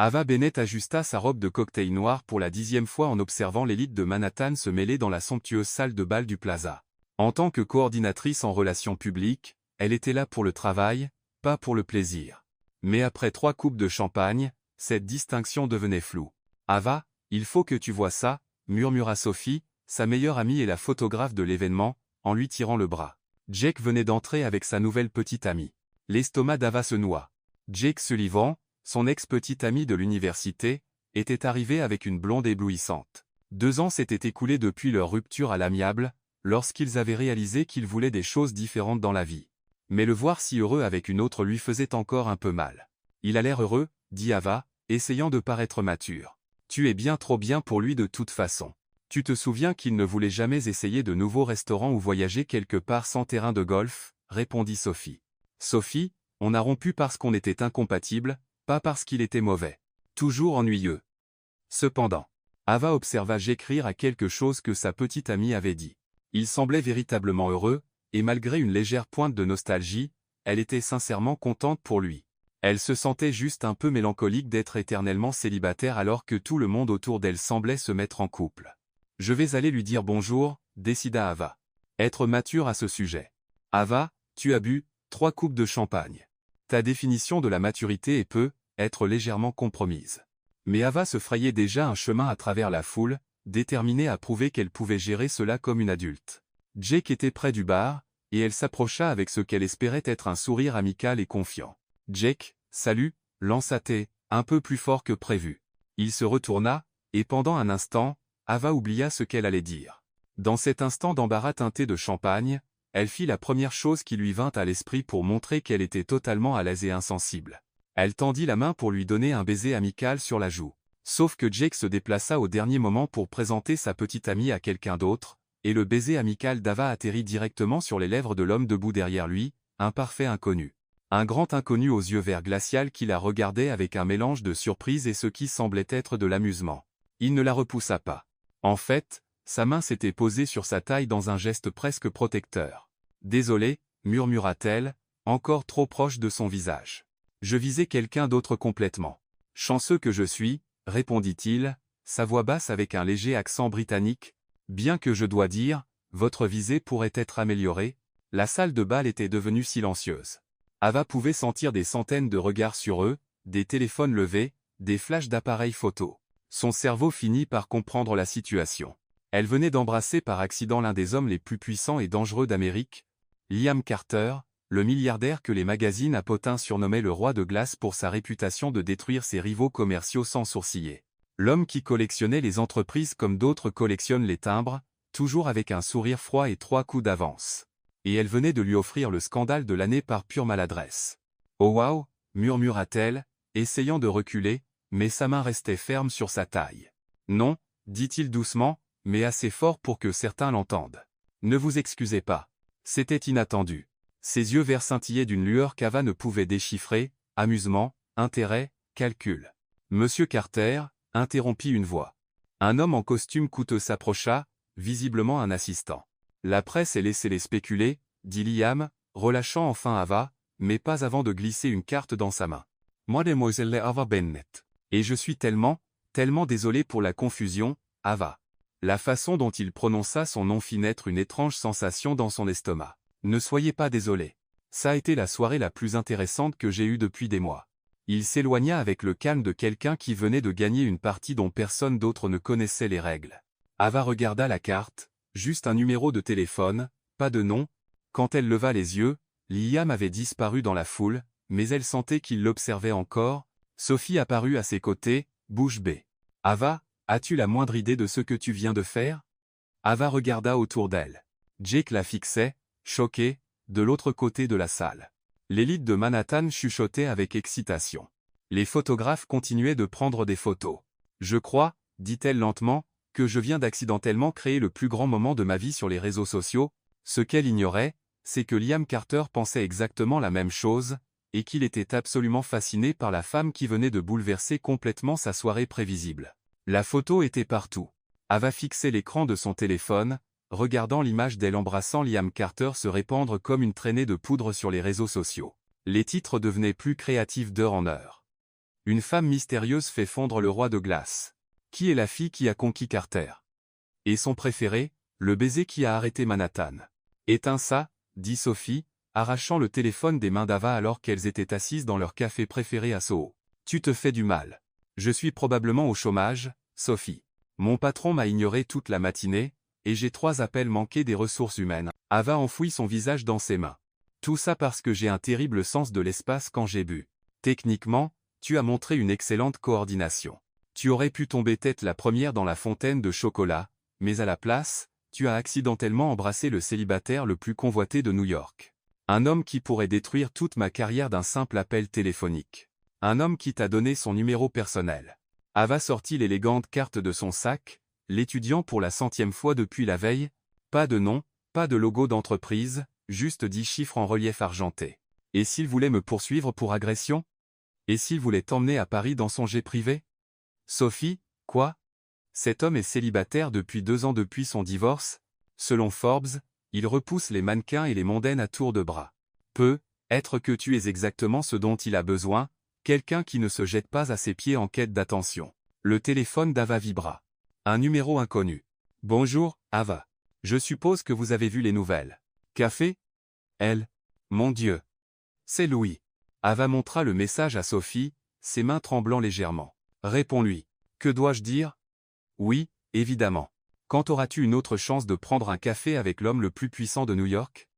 Ava Bennett ajusta sa robe de cocktail noir pour la 10e fois en observant l'élite de Manhattan se mêler dans la somptueuse salle de bal du Plaza. En tant que coordinatrice en relations publiques, elle était là pour le travail, pas pour le plaisir. Mais après 3 coupes de champagne, cette distinction devenait floue. « Ava, il faut que tu vois ça », murmura Sophie, sa meilleure amie et la photographe de l'événement, en lui tirant le bras. Jake venait d'entrer avec sa nouvelle petite amie. L'estomac d'Ava se noua. Jake Sullivan, son ex-petite amie de l'université, était arrivé avec une blonde éblouissante. 2 ans s'étaient écoulés depuis leur rupture à l'amiable, lorsqu'ils avaient réalisé qu'ils voulaient des choses différentes dans la vie. Mais le voir si heureux avec une autre lui faisait encore un peu mal. « Il a l'air heureux », dit Ava, essayant de paraître mature. « Tu es bien trop bien pour lui de toute façon. Tu te souviens qu'il ne voulait jamais essayer de nouveaux restaurants ou voyager quelque part sans terrain de golf ?» répondit Sophie. « Sophie, on a rompu parce qu'on était incompatibles, pas parce qu'il était mauvais. Toujours ennuyeux. » Cependant, Ava observa Jake rire à quelque chose que sa petite amie avait dit. Il semblait véritablement heureux, et malgré une légère pointe de nostalgie, elle était sincèrement contente pour lui. Elle se sentait juste un peu mélancolique d'être éternellement célibataire alors que tout le monde autour d'elle semblait se mettre en couple. « Je vais aller lui dire bonjour », décida Ava. Être mature à ce sujet. « Ava, tu as bu 3 coupes de champagne. Ta définition de la maturité peut être légèrement compromise. » Mais Ava se frayait déjà un chemin à travers la foule, déterminée à prouver qu'elle pouvait gérer cela comme une adulte. Jake était près du bar, et elle s'approcha avec ce qu'elle espérait être un sourire amical et confiant. « Jake, salut », lança-t-elle, un peu plus fort que prévu. Il se retourna, et pendant un instant, Ava oublia ce qu'elle allait dire. Dans cet instant d'embarras teinté de champagne, elle fit la première chose qui lui vint à l'esprit pour montrer qu'elle était totalement à l'aise et insensible. Elle tendit la main pour lui donner un baiser amical sur la joue. Sauf que Jake se déplaça au dernier moment pour présenter sa petite amie à quelqu'un d'autre, et le baiser amical d'Ava atterrit directement sur les lèvres de l'homme debout derrière lui, un parfait inconnu. Un grand inconnu aux yeux verts glacial qui la regardait avec un mélange de surprise et ce qui semblait être de l'amusement. Il ne la repoussa pas. En fait, sa main s'était posée sur sa taille dans un geste presque protecteur. « Désolé », murmura-t-elle, encore trop proche de son visage. « Je visais quelqu'un d'autre complètement. »« Chanceux que je suis », répondit-il, sa voix basse avec un léger accent britannique, « bien que je dois dire, votre visée pourrait être améliorée. » La salle de bal était devenue silencieuse. Ava pouvait sentir des centaines de regards sur eux, des téléphones levés, des flashs d'appareils photo. Son cerveau finit par comprendre la situation. Elle venait d'embrasser par accident l'un des hommes les plus puissants et dangereux d'Amérique, Liam Carter, le milliardaire que les magazines à potins surnommaient le roi de glace pour sa réputation de détruire ses rivaux commerciaux sans sourciller. L'homme qui collectionnait les entreprises comme d'autres collectionnent les timbres, toujours avec un sourire froid et 3 coups d'avance. Et elle venait de lui offrir le scandale de l'année par pure maladresse. « Oh wow !» murmura-t-elle, essayant de reculer, mais sa main restait ferme sur sa taille. « Non », dit-il doucement, mais assez fort pour que certains l'entendent. « Ne vous excusez pas. C'était inattendu. » Ses yeux verts scintillaient d'une lueur qu'Ava ne pouvait déchiffrer, amusement, intérêt, calcul. « Monsieur Carter », interrompit une voix. Un homme en costume coûteux s'approcha, visiblement un assistant. « La presse est laissée les spéculer », dit Liam, relâchant enfin Ava, mais pas avant de glisser une carte dans sa main. « Mademoiselle Ava Bennett. Et je suis tellement désolé pour la confusion, Ava. » La façon dont il prononça son nom fit naître une étrange sensation dans son estomac. « Ne soyez pas désolé. Ça a été la soirée la plus intéressante que j'ai eue depuis des mois. » Il s'éloigna avec le calme de quelqu'un qui venait de gagner une partie dont personne d'autre ne connaissait les règles. Ava regarda la carte, juste un numéro de téléphone, pas de nom. Quand elle leva les yeux, Liam avait disparu dans la foule, mais elle sentait qu'il l'observait encore. Sophie apparut à ses côtés, bouche bée. « Ava, as-tu la moindre idée de ce que tu viens de faire ?» Ava regarda autour d'elle. Jake la fixait, choqué, de l'autre côté de la salle. L'élite de Manhattan chuchotait avec excitation. Les photographes continuaient de prendre des photos. « Je crois, » dit-elle lentement, « que je viens d'accidentellement créer le plus grand moment de ma vie sur les réseaux sociaux. » Ce qu'elle ignorait, c'est que Liam Carter pensait exactement la même chose, et qu'il était absolument fasciné par la femme qui venait de bouleverser complètement sa soirée prévisible. La photo était partout. Ava fixait l'écran de son téléphone, regardant l'image d'elle embrassant Liam Carter se répandre comme une traînée de poudre sur les réseaux sociaux. Les titres devenaient plus créatifs d'heure en heure. Une femme mystérieuse fait fondre le roi de glace. Qui est la fille qui a conquis Carter? Et son préféré, le baiser qui a arrêté Manhattan. Éteins ça, dit Sophie, arrachant le téléphone des mains d'Ava alors qu'elles étaient assises dans leur café préféré à Soho. Tu te fais du mal. Je suis probablement au chômage, Sophie. Mon patron m'a ignoré toute la matinée, et j'ai 3 appels manqués des ressources humaines. Ava enfouit son visage dans ses mains. Tout ça parce que j'ai un terrible sens de l'espace quand j'ai bu. Techniquement, tu as montré une excellente coordination. Tu aurais pu tomber tête la première dans la fontaine de chocolat, mais à la place, tu as accidentellement embrassé le célibataire le plus convoité de New York. Un homme qui pourrait détruire toute ma carrière d'un simple appel téléphonique. Un homme qui t'a donné son numéro personnel. Ava sortit l'élégante carte de son sac, l'étudiant pour la 100e fois depuis la veille, pas de nom, pas de logo d'entreprise, juste 10 chiffres en relief argenté. Et s'il voulait me poursuivre pour agression? Et s'il voulait t'emmener à Paris dans son jet privé? Sophie, quoi? Cet homme est célibataire depuis 2 ans depuis son divorce. Selon Forbes, il repousse les mannequins et les mondaines à tour de bras. Peut-être que tu es exactement ce dont il a besoin, quelqu'un qui ne se jette pas à ses pieds en quête d'attention. Le téléphone d'Ava vibra. Un numéro inconnu. Bonjour, Ava. Je suppose que vous avez vu les nouvelles. Café? Elle. Mon Dieu. C'est Louis. Ava montra le message à Sophie, ses mains tremblant légèrement. Réponds-lui. Que dois-je dire? Oui, évidemment. Quand auras-tu une autre chance de prendre un café avec l'homme le plus puissant de New York?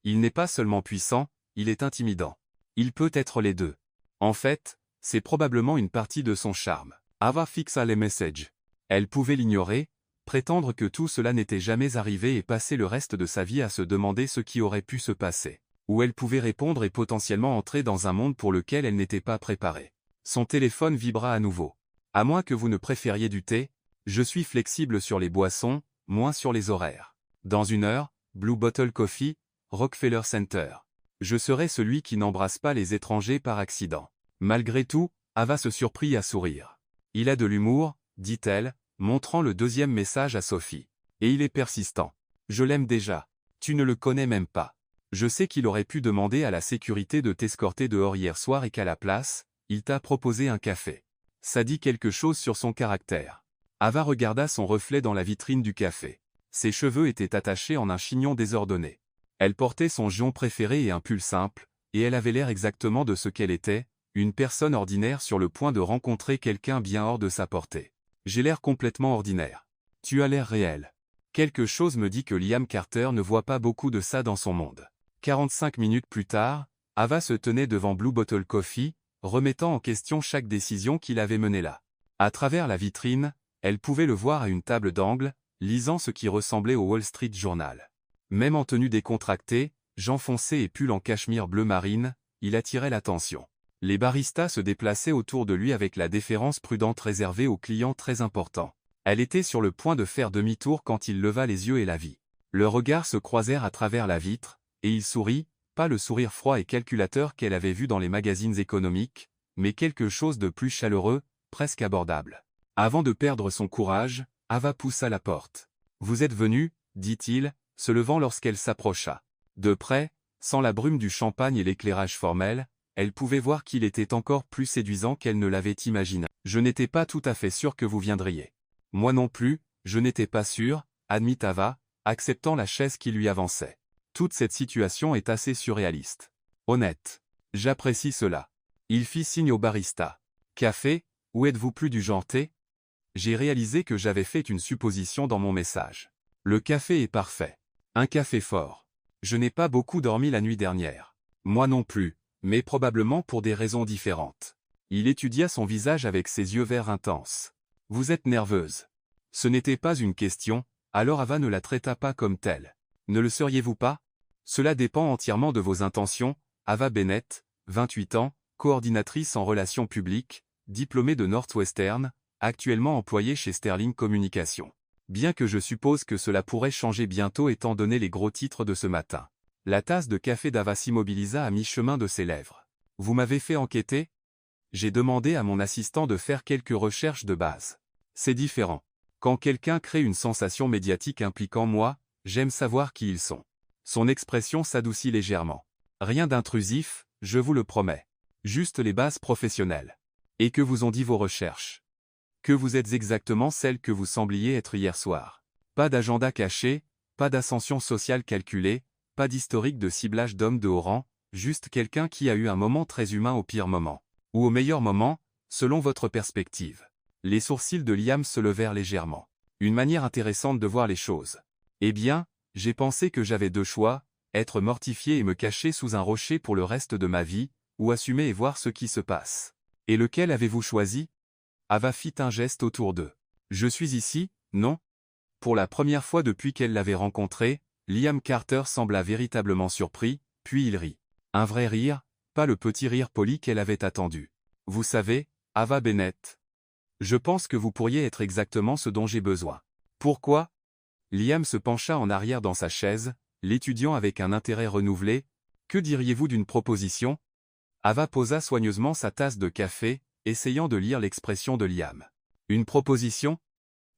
Il n'est pas seulement puissant, il est intimidant. Il peut être les deux. En fait, c'est probablement une partie de son charme. Ava fixa les messages. Elle pouvait l'ignorer, prétendre que tout cela n'était jamais arrivé et passer le reste de sa vie à se demander ce qui aurait pu se passer. Ou elle pouvait répondre et potentiellement entrer dans un monde pour lequel elle n'était pas préparée. Son téléphone vibra à nouveau. À moins que vous ne préfériez du thé, je suis flexible sur les boissons, moins sur les horaires. Dans 1 heure, Blue Bottle Coffee, Rockefeller Center. Je serai celui qui n'embrasse pas les étrangers par accident. Malgré tout, Ava se surprit à sourire. Il a de l'humour, dit-elle, montrant le 2e message à Sophie. Et il est persistant. Je l'aime déjà. Tu ne le connais même pas. Je sais qu'il aurait pu demander à la sécurité de t'escorter dehors hier soir et qu'à la place, il t'a proposé un café. Ça dit quelque chose sur son caractère. Ava regarda son reflet dans la vitrine du café. Ses cheveux étaient attachés en un chignon désordonné. Elle portait son gion préféré et un pull simple, et elle avait l'air exactement de ce qu'elle était, une personne ordinaire sur le point de rencontrer quelqu'un bien hors de sa portée. J'ai l'air complètement ordinaire. Tu as l'air réel. Quelque chose me dit que Liam Carter ne voit pas beaucoup de ça dans son monde. 45 minutes plus tard, Ava se tenait devant Blue Bottle Coffee, remettant en question chaque décision qu'il avait menée là. À travers la vitrine, elle pouvait le voir à une table d'angle, lisant ce qui ressemblait au Wall Street Journal. Même en tenue décontractée, jean foncé et pull en cachemire bleu marine, il attirait l'attention. Les baristas se déplaçaient autour de lui avec la déférence prudente réservée aux clients très importants. Elle était sur le point de faire demi-tour quand il leva les yeux et la vit. Leurs regards se croisèrent à travers la vitre, et il sourit, pas le sourire froid et calculateur qu'elle avait vu dans les magazines économiques, mais quelque chose de plus chaleureux, presque abordable. Avant de perdre son courage, Ava poussa la porte. « Vous êtes venu, dit-il, se levant lorsqu'elle s'approcha. De près, sans la brume du champagne et l'éclairage formel, elle pouvait voir qu'il était encore plus séduisant qu'elle ne l'avait imaginé. « Je n'étais pas tout à fait sûr que vous viendriez. »« Moi non plus, je n'étais pas sûr, » admit Ava, acceptant la chaise qui lui avançait. Toute cette situation est assez surréaliste. Honnête. J'apprécie cela. Il fit signe au barista. Café, ou êtes-vous plus du genre thé? J'ai réalisé que j'avais fait une supposition dans mon message. Le café est parfait. Un café fort. Je n'ai pas beaucoup dormi la nuit dernière. Moi non plus, mais probablement pour des raisons différentes. Il étudia son visage avec ses yeux verts intenses. Vous êtes nerveuse. Ce n'était pas une question, alors Ava ne la traita pas comme telle. Ne le seriez-vous pas? Cela dépend entièrement de vos intentions. Ava Bennett, 28 ans, coordinatrice en relations publiques, diplômée de Northwestern, actuellement employée chez Sterling Communications. Bien que je suppose que cela pourrait changer bientôt étant donné les gros titres de ce matin. La tasse de café d'Ava s'immobilisa à mi-chemin de ses lèvres. Vous m'avez fait enquêter? J'ai demandé à mon assistant de faire quelques recherches de base. C'est différent. Quand quelqu'un crée une sensation médiatique impliquant moi, j'aime savoir qui ils sont. Son expression s'adoucit légèrement. Rien d'intrusif, je vous le promets. Juste les bases professionnelles. Et que vous ont dit vos recherches? Que vous êtes exactement celle que vous sembliez être hier soir. Pas d'agenda caché, pas d'ascension sociale calculée, pas d'historique de ciblage d'hommes de haut rang, juste quelqu'un qui a eu un moment très humain au pire moment. Ou au meilleur moment, selon votre perspective. Les sourcils de Liam se levèrent légèrement. Une manière intéressante de voir les choses. Eh bien, j'ai pensé que j'avais deux choix, être mortifié et me cacher sous un rocher pour le reste de ma vie, ou assumer et voir ce qui se passe. Et lequel avez-vous choisi? Ava fit un geste autour d'eux. Je suis ici, non? Pour la première fois depuis qu'elle l'avait rencontré, Liam Carter sembla véritablement surpris, puis il rit. Un vrai rire, pas le petit rire poli qu'elle avait attendu. Vous savez, Ava Bennett. Je pense que vous pourriez être exactement ce dont j'ai besoin. Pourquoi? Liam se pencha en arrière dans sa chaise, l'étudiant avec un intérêt renouvelé. Que diriez-vous d'une proposition? Ava posa soigneusement sa tasse de café, essayant de lire l'expression de Liam. Une proposition?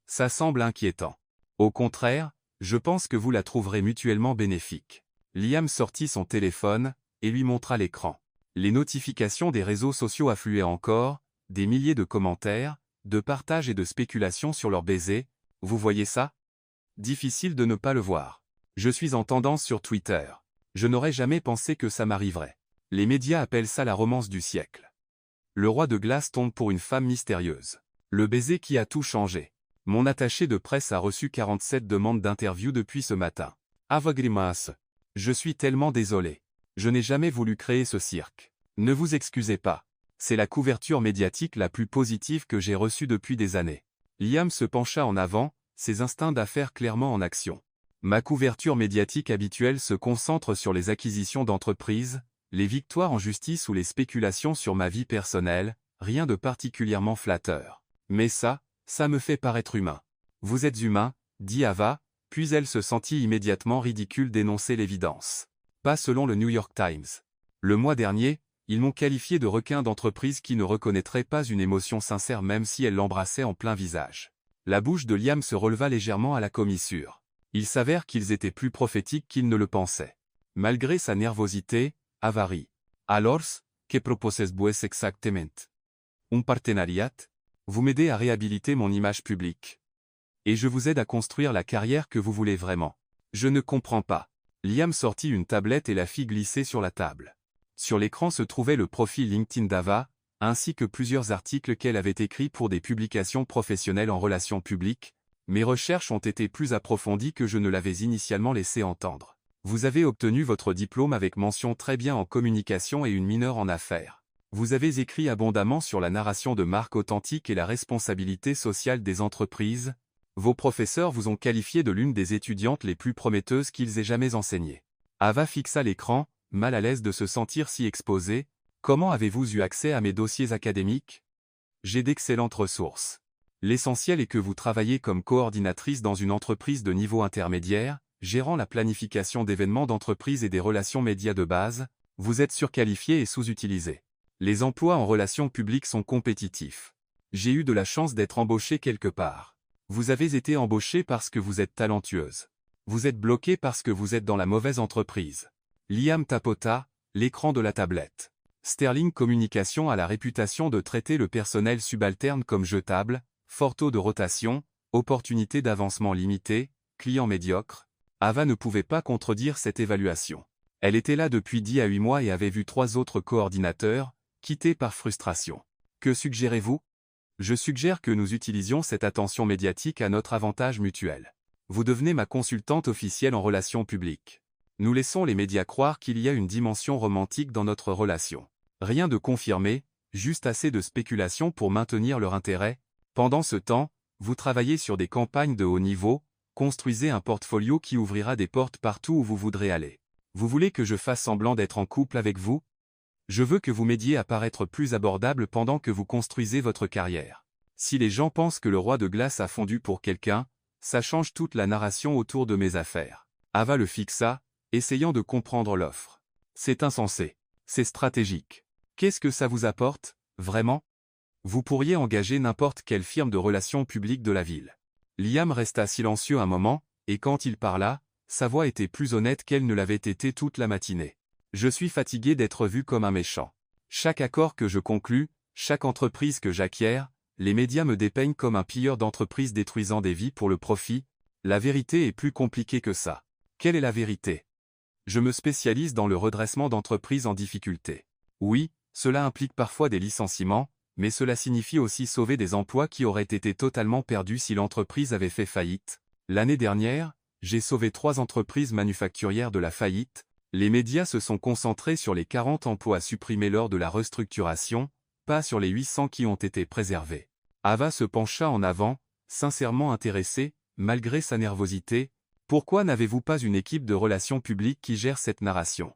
Ça semble inquiétant. Au contraire, je pense que vous la trouverez mutuellement bénéfique. Liam sortit son téléphone, et lui montra l'écran. Les notifications des réseaux sociaux affluaient encore, des milliers de commentaires, de partages et de spéculations sur leur baiser. Vous voyez ça? Difficile de ne pas le voir. Je suis en tendance sur Twitter. Je n'aurais jamais pensé que ça m'arriverait. Les médias appellent ça la romance du siècle. Le roi de glace tombe pour une femme mystérieuse. Le baiser qui a tout changé. Mon attaché de presse a reçu 47 demandes d'interview depuis ce matin. Ava grimace. Je suis tellement désolé. Je n'ai jamais voulu créer ce cirque. Ne vous excusez pas. C'est la couverture médiatique la plus positive que j'ai reçue depuis des années. Liam se pencha en avant, ses instincts d'affaires clairement en action. Ma couverture médiatique habituelle se concentre sur les acquisitions d'entreprises, les victoires en justice ou les spéculations sur ma vie personnelle, rien de particulièrement flatteur. Mais ça me fait paraître humain. Vous êtes humain, dit Ava, puis elle se sentit immédiatement ridicule d'énoncer l'évidence. Pas selon le New York Times. Le mois dernier, ils m'ont qualifié de requin d'entreprise qui ne reconnaîtrait pas une émotion sincère même si elle l'embrassait en plein visage. La bouche de Liam se releva légèrement à la commissure. Il s'avère qu'ils étaient plus prophétiques qu'ils ne le pensaient. Malgré sa nervosité, Ava rit. Alors, que proposes-vous exactement? Un partenariat? Vous m'aidez à réhabiliter mon image publique. Et je vous aide à construire la carrière que vous voulez vraiment. Je ne comprends pas. Liam sortit une tablette et la fit glisser sur la table. Sur l'écran se trouvait le profil LinkedIn d'Ava, ainsi que plusieurs articles qu'elle avait écrits pour des publications professionnelles en relations publiques. Mes recherches ont été plus approfondies que je ne l'avais initialement laissé entendre. Vous avez obtenu votre diplôme avec mention très bien en communication et une mineure en affaires. Vous avez écrit abondamment sur la narration de marques authentiques et la responsabilité sociale des entreprises. Vos professeurs vous ont qualifié de l'une des étudiantes les plus prometteuses qu'ils aient jamais enseignées. Ava fixa l'écran, mal à l'aise de se sentir si exposée. Comment avez-vous eu accès à mes dossiers académiques? J'ai d'excellentes ressources. L'essentiel est que vous travaillez comme coordinatrice dans une entreprise de niveau intermédiaire, gérant la planification d'événements d'entreprise et des relations médias de base. Vous êtes surqualifié et sous-utilisé. Les emplois en relations publiques sont compétitifs. J'ai eu de la chance d'être embauché quelque part. Vous avez été embauché parce que vous êtes talentueuse. Vous êtes bloqué parce que vous êtes dans la mauvaise entreprise. Liam tapota l'écran de la tablette. Sterling Communication a la réputation de traiter le personnel subalterne comme jetable, fort taux de rotation, opportunité d'avancement limitée, client médiocre. Ava ne pouvait pas contredire cette évaluation. Elle était là depuis 10 à 8 mois et avait vu 3 autres coordinateurs, quittés par frustration. Que suggérez-vous? Je suggère que nous utilisions cette attention médiatique à notre avantage mutuel. Vous devenez ma consultante officielle en relations publiques. Nous laissons les médias croire qu'il y a une dimension romantique dans notre relation. Rien de confirmé, juste assez de spéculation pour maintenir leur intérêt. Pendant ce temps, vous travaillez sur des campagnes de haut niveau, construisez un portfolio qui ouvrira des portes partout où vous voudrez aller. Vous voulez que je fasse semblant d'être en couple avec vous? Je veux que vous m'aidiez à paraître plus abordable pendant que vous construisez votre carrière. Si les gens pensent que le roi de glace a fondu pour quelqu'un, ça change toute la narration autour de mes affaires. Ava le fixa, essayant de comprendre l'offre. C'est insensé. C'est stratégique. Qu'est-ce que ça vous apporte, vraiment? Vous pourriez engager n'importe quelle firme de relations publiques de la ville. Liam resta silencieux un moment, et quand il parla, sa voix était plus honnête qu'elle ne l'avait été toute la matinée. Je suis fatigué d'être vu comme un méchant. Chaque accord que je conclus, Chaque entreprise que j'acquiers, les médias me dépeignent comme un pilleur d'entreprise détruisant des vies pour le profit. La vérité est plus compliquée que ça. Quelle est la vérité? Je me spécialise dans le redressement d'entreprises en difficulté. Oui, cela implique parfois des licenciements, mais cela signifie aussi sauver des emplois qui auraient été totalement perdus si l'entreprise avait fait faillite. L'année dernière, j'ai sauvé 3 entreprises manufacturières de la faillite. Les médias se sont concentrés sur les 40 emplois supprimés lors de la restructuration, pas sur les 800 qui ont été préservés. Ava se pencha en avant, sincèrement intéressée, malgré sa nervosité. Pourquoi n'avez-vous pas une équipe de relations publiques qui gère cette narration?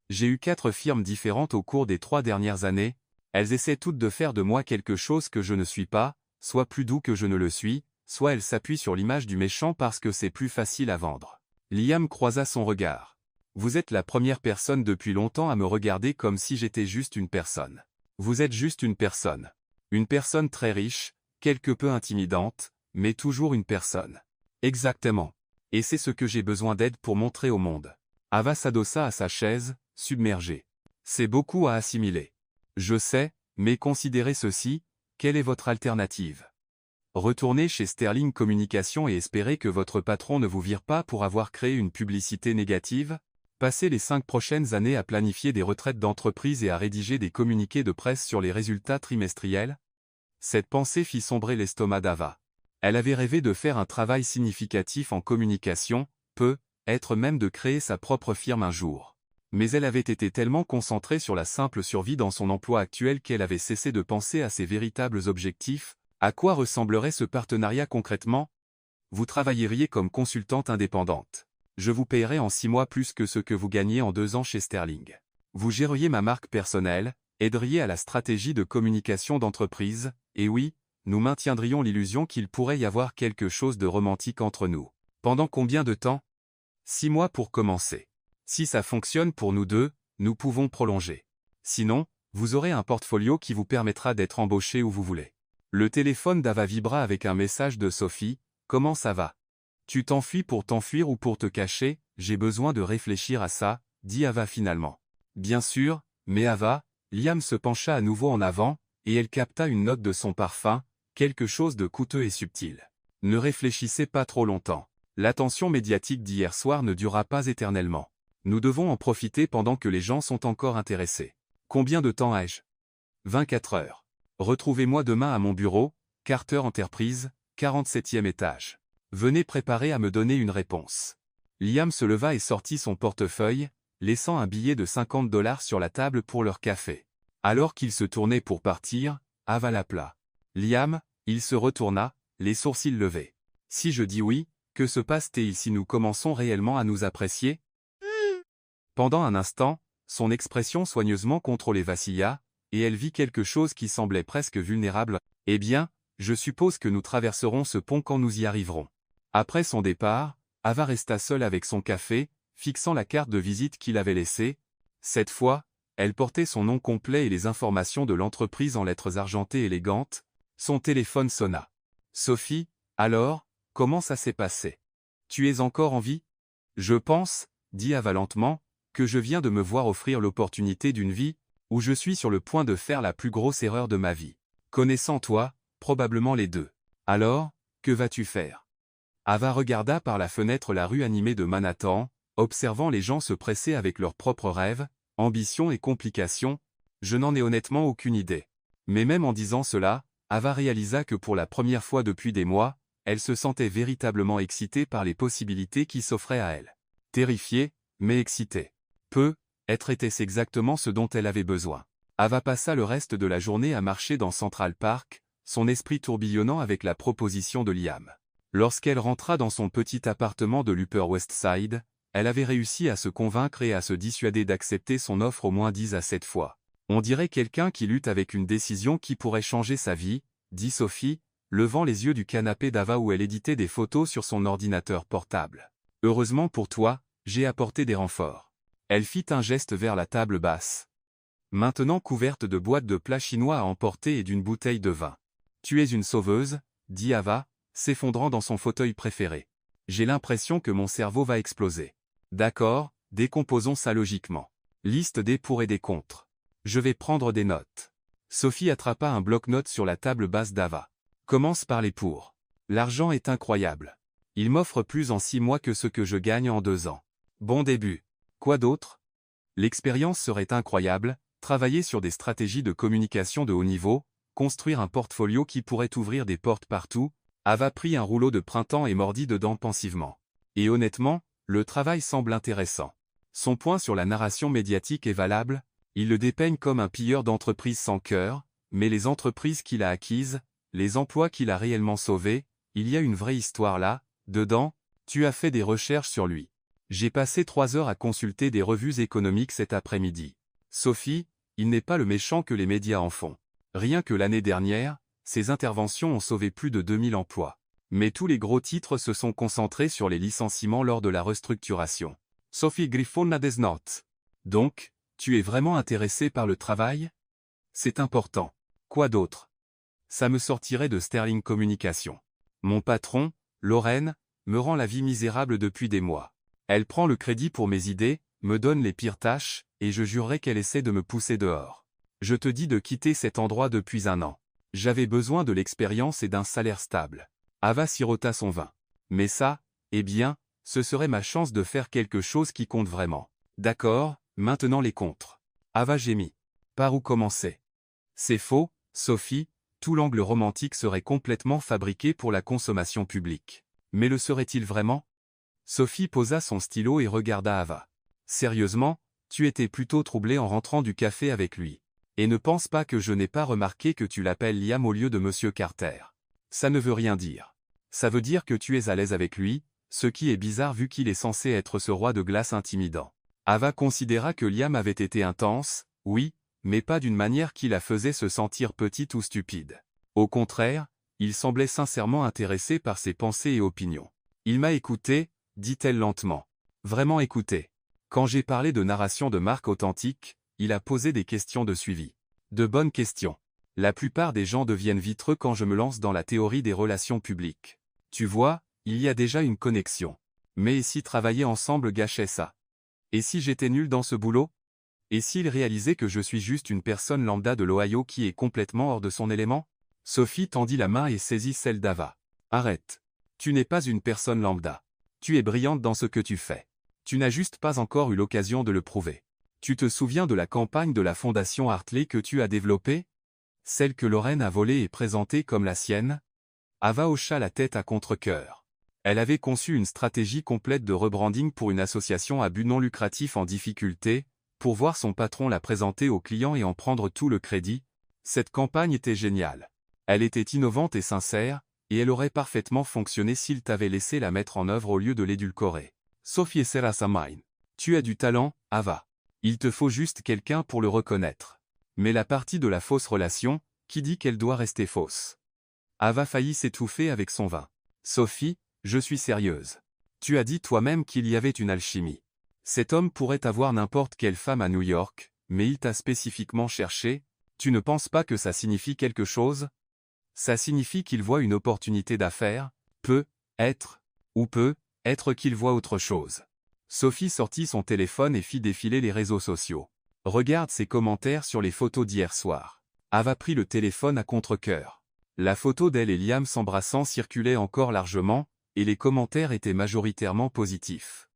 J'ai eu 4 firmes différentes au cours des 3 dernières années. Elles essaient toutes de faire de moi quelque chose que je ne suis pas, soit plus doux que je ne le suis, soit elles s'appuient sur l'image du méchant parce que c'est plus facile à vendre. Liam croisa son regard. Vous êtes la première personne depuis longtemps à me regarder comme si j'étais juste une personne. Vous êtes juste une personne. Une personne très riche, quelque peu intimidante, mais toujours une personne. Exactement. Et c'est ce que j'ai besoin d'aide pour montrer au monde. Ava s'adossa à sa chaise, submergée. C'est beaucoup à assimiler. Je sais, mais considérez ceci, quelle est votre alternative? Retourner chez Sterling Communication et espérer que votre patron ne vous vire pas pour avoir créé une publicité négative? Passer les 5 prochaines années à planifier des retraites d'entreprise et à rédiger des communiqués de presse sur les résultats trimestriels? Cette pensée fit sombrer l'estomac d'Ava. Elle avait rêvé de faire un travail significatif en communication, peut-être même de créer sa propre firme un jour. Mais elle avait été tellement concentrée sur la simple survie dans son emploi actuel qu'elle avait cessé de penser à ses véritables objectifs. À quoi ressemblerait ce partenariat concrètement? Vous travailleriez comme consultante indépendante. Je vous payerai en 6 mois plus que ce que vous gagnez en 2 ans chez Sterling. Vous géreriez ma marque personnelle, aideriez à la stratégie de communication d'entreprise, et oui, nous maintiendrions l'illusion qu'il pourrait y avoir quelque chose de romantique entre nous. Pendant combien de temps? 6 mois pour commencer. Si ça fonctionne pour nous deux, nous pouvons prolonger. Sinon, vous aurez un portfolio qui vous permettra d'être embauché où vous voulez. Le téléphone d'Ava vibra avec un message de Sophie. Comment ça va? Tu t'enfuis pour t'enfuir ou pour te cacher? J'ai besoin de réfléchir à ça, dit Ava finalement. Bien sûr, mais Ava, Liam se pencha à nouveau en avant, et elle capta une note de son parfum, quelque chose de coûteux et subtil. Ne réfléchissez pas trop longtemps. L'attention médiatique d'hier soir ne durera pas éternellement. Nous devons en profiter pendant que les gens sont encore intéressés. Combien de temps ai-je? 24 heures. Retrouvez-moi demain à mon bureau, Carter Enterprise, 47e étage. Venez préparer à me donner une réponse. Liam se leva et sortit son portefeuille, laissant un billet de $50 sur la table pour leur café. Alors qu'il se tournait pour partir, Ava l'appela. Liam, il se retourna, les sourcils levés. Si je dis oui, que se passe-t-il si nous commençons réellement à nous apprécier? Pendant un instant, son expression soigneusement contrôlée vacilla, et elle vit quelque chose qui semblait presque vulnérable. Eh bien, je suppose que nous traverserons ce pont quand nous y arriverons. Après son départ, Ava resta seule avec son café, fixant la carte de visite qu'il avait laissée. Cette fois, elle portait son nom complet et les informations de l'entreprise en lettres argentées élégantes. Son téléphone sonna. Sophie, alors, comment ça s'est passé? Tu es encore en vie? Je pense, dit Ava lentement, que je viens de me voir offrir l'opportunité d'une vie, où je suis sur le point de faire la plus grosse erreur de ma vie. Connaissant toi, probablement les deux. Alors, que vas-tu faire? Ava regarda par la fenêtre la rue animée de Manhattan, observant les gens se presser avec leurs propres rêves, ambitions et complications. Je n'en ai honnêtement aucune idée. Mais même en disant cela, Ava réalisa que pour la première fois depuis des mois, elle se sentait véritablement excitée par les possibilités qui s'offraient à elle. Terrifiée, mais excitée. Être était exactement ce dont elle avait besoin. Ava passa le reste de la journée à marcher dans Central Park, son esprit tourbillonnant avec la proposition de Liam. Lorsqu'elle rentra dans son petit appartement de l'Upper West Side, elle avait réussi à se convaincre et à se dissuader d'accepter son offre au moins 10 à 7 fois. On dirait quelqu'un qui lutte avec une décision qui pourrait changer sa vie, dit Sophie, levant les yeux du canapé d'Ava où elle éditait des photos sur son ordinateur portable. Heureusement pour toi, j'ai apporté des renforts. Elle fit un geste vers la table basse. Maintenant couverte de boîtes de plats chinois à emporter et d'une bouteille de vin. Tu es une sauveuse, dit Ava, s'effondrant dans son fauteuil préféré. J'ai l'impression que mon cerveau va exploser. D'accord, décomposons ça logiquement. Liste des pour et des contre. Je vais prendre des notes. Sophie attrapa un bloc-notes sur la table basse d'Ava. Commence par les pour. L'argent est incroyable. Il m'offre plus en 6 mois que ce que je gagne en 2 ans. Bon début. Quoi d'autre? L'expérience serait incroyable, travailler sur des stratégies de communication de haut niveau, construire un portfolio qui pourrait ouvrir des portes partout. Ava prit un rouleau de printemps et mordit dedans pensivement. Et honnêtement, le travail semble intéressant. Son point sur la narration médiatique est valable, il le dépeigne comme un pilleur d'entreprises sans cœur, mais les entreprises qu'il a acquises, les emplois qu'il a réellement sauvés, il y a une vraie histoire là, dedans. Tu as fait des recherches sur lui. J'ai passé 3 heures à consulter des revues économiques cet après-midi. Sophie, il n'est pas le méchant que les médias en font. Rien que l'année dernière, ses interventions ont sauvé plus de 2000 emplois. Mais tous les gros titres se sont concentrés sur les licenciements lors de la restructuration. Sophie Griffon n'a des notes. Donc, tu es vraiment intéressé par le travail? C'est important. Quoi d'autre? Ça me sortirait de Sterling Communication. Mon patron, Lorraine, me rend la vie misérable depuis des mois. Elle prend le crédit pour mes idées, me donne les pires tâches, et je jurerais qu'elle essaie de me pousser dehors. Je te dis de quitter cet endroit depuis 1 an. J'avais besoin de l'expérience et d'un salaire stable. Ava sirota son vin. Mais ça, eh bien, ce serait ma chance de faire quelque chose qui compte vraiment. D'accord, maintenant les contres. Ava gémit. Par où commencer? C'est faux, Sophie, tout l'angle romantique serait complètement fabriqué pour la consommation publique. Mais le serait-il vraiment? Sophie posa son stylo et regarda Ava. Sérieusement, tu étais plutôt troublée en rentrant du café avec lui. Et ne pense pas que je n'ai pas remarqué que tu l'appelles Liam au lieu de Monsieur Carter. Ça ne veut rien dire. Ça veut dire que tu es à l'aise avec lui, ce qui est bizarre vu qu'il est censé être ce roi de glace intimidant. Ava considéra que Liam avait été intense, oui, mais pas d'une manière qui la faisait se sentir petite ou stupide. Au contraire, il semblait sincèrement intéressé par ses pensées et opinions. Il m'a écouté, dit-elle lentement. Vraiment écouté. Quand j'ai parlé de narration de marque authentique, il a posé des questions de suivi. De bonnes questions. La plupart des gens deviennent vitreux quand je me lance dans la théorie des relations publiques. Tu vois, il y a déjà une connexion. Mais et si travailler ensemble gâchait ça? Et si j'étais nul dans ce boulot? Et s'il réalisait que je suis juste une personne lambda de l'Ohio qui est complètement hors de son élément? Sophie tendit la main et saisit celle d'Ava. Arrête. Tu n'es pas une personne lambda. Tu es brillante dans ce que tu fais. Tu n'as juste pas encore eu l'occasion de le prouver. Tu te souviens de la campagne de la Fondation Hartley que tu as développée? Celle que Lorraine a volée et présentée comme la sienne? Ava hocha la tête à contre-cœur. Elle avait conçu une stratégie complète de rebranding pour une association à but non lucratif en difficulté, pour voir son patron la présenter aux clients et en prendre tout le crédit. Cette campagne était géniale. Elle était innovante et sincère, et elle aurait parfaitement fonctionné s'il t'avait laissé la mettre en œuvre au lieu de l'édulcorer. Sophie Serra Samain. Tu as du talent, Ava. Il te faut juste quelqu'un pour le reconnaître. Mais la partie de la fausse relation, qui dit qu'elle doit rester fausse? Ava faillit s'étouffer avec son vin. Sophie, je suis sérieuse. Tu as dit toi-même qu'il y avait une alchimie. Cet homme pourrait avoir n'importe quelle femme à New York, mais il t'a spécifiquement cherché. Tu ne penses pas que ça signifie quelque chose? Ça signifie qu'il voit une opportunité d'affaires, peut-être qu'il voit autre chose. Sophie sortit son téléphone et fit défiler les réseaux sociaux. Regarde ses commentaires sur les photos d'hier soir. Ava prit le téléphone à contre-cœur. La photo d'elle et Liam s'embrassant circulait encore largement, et les commentaires étaient majoritairement positifs.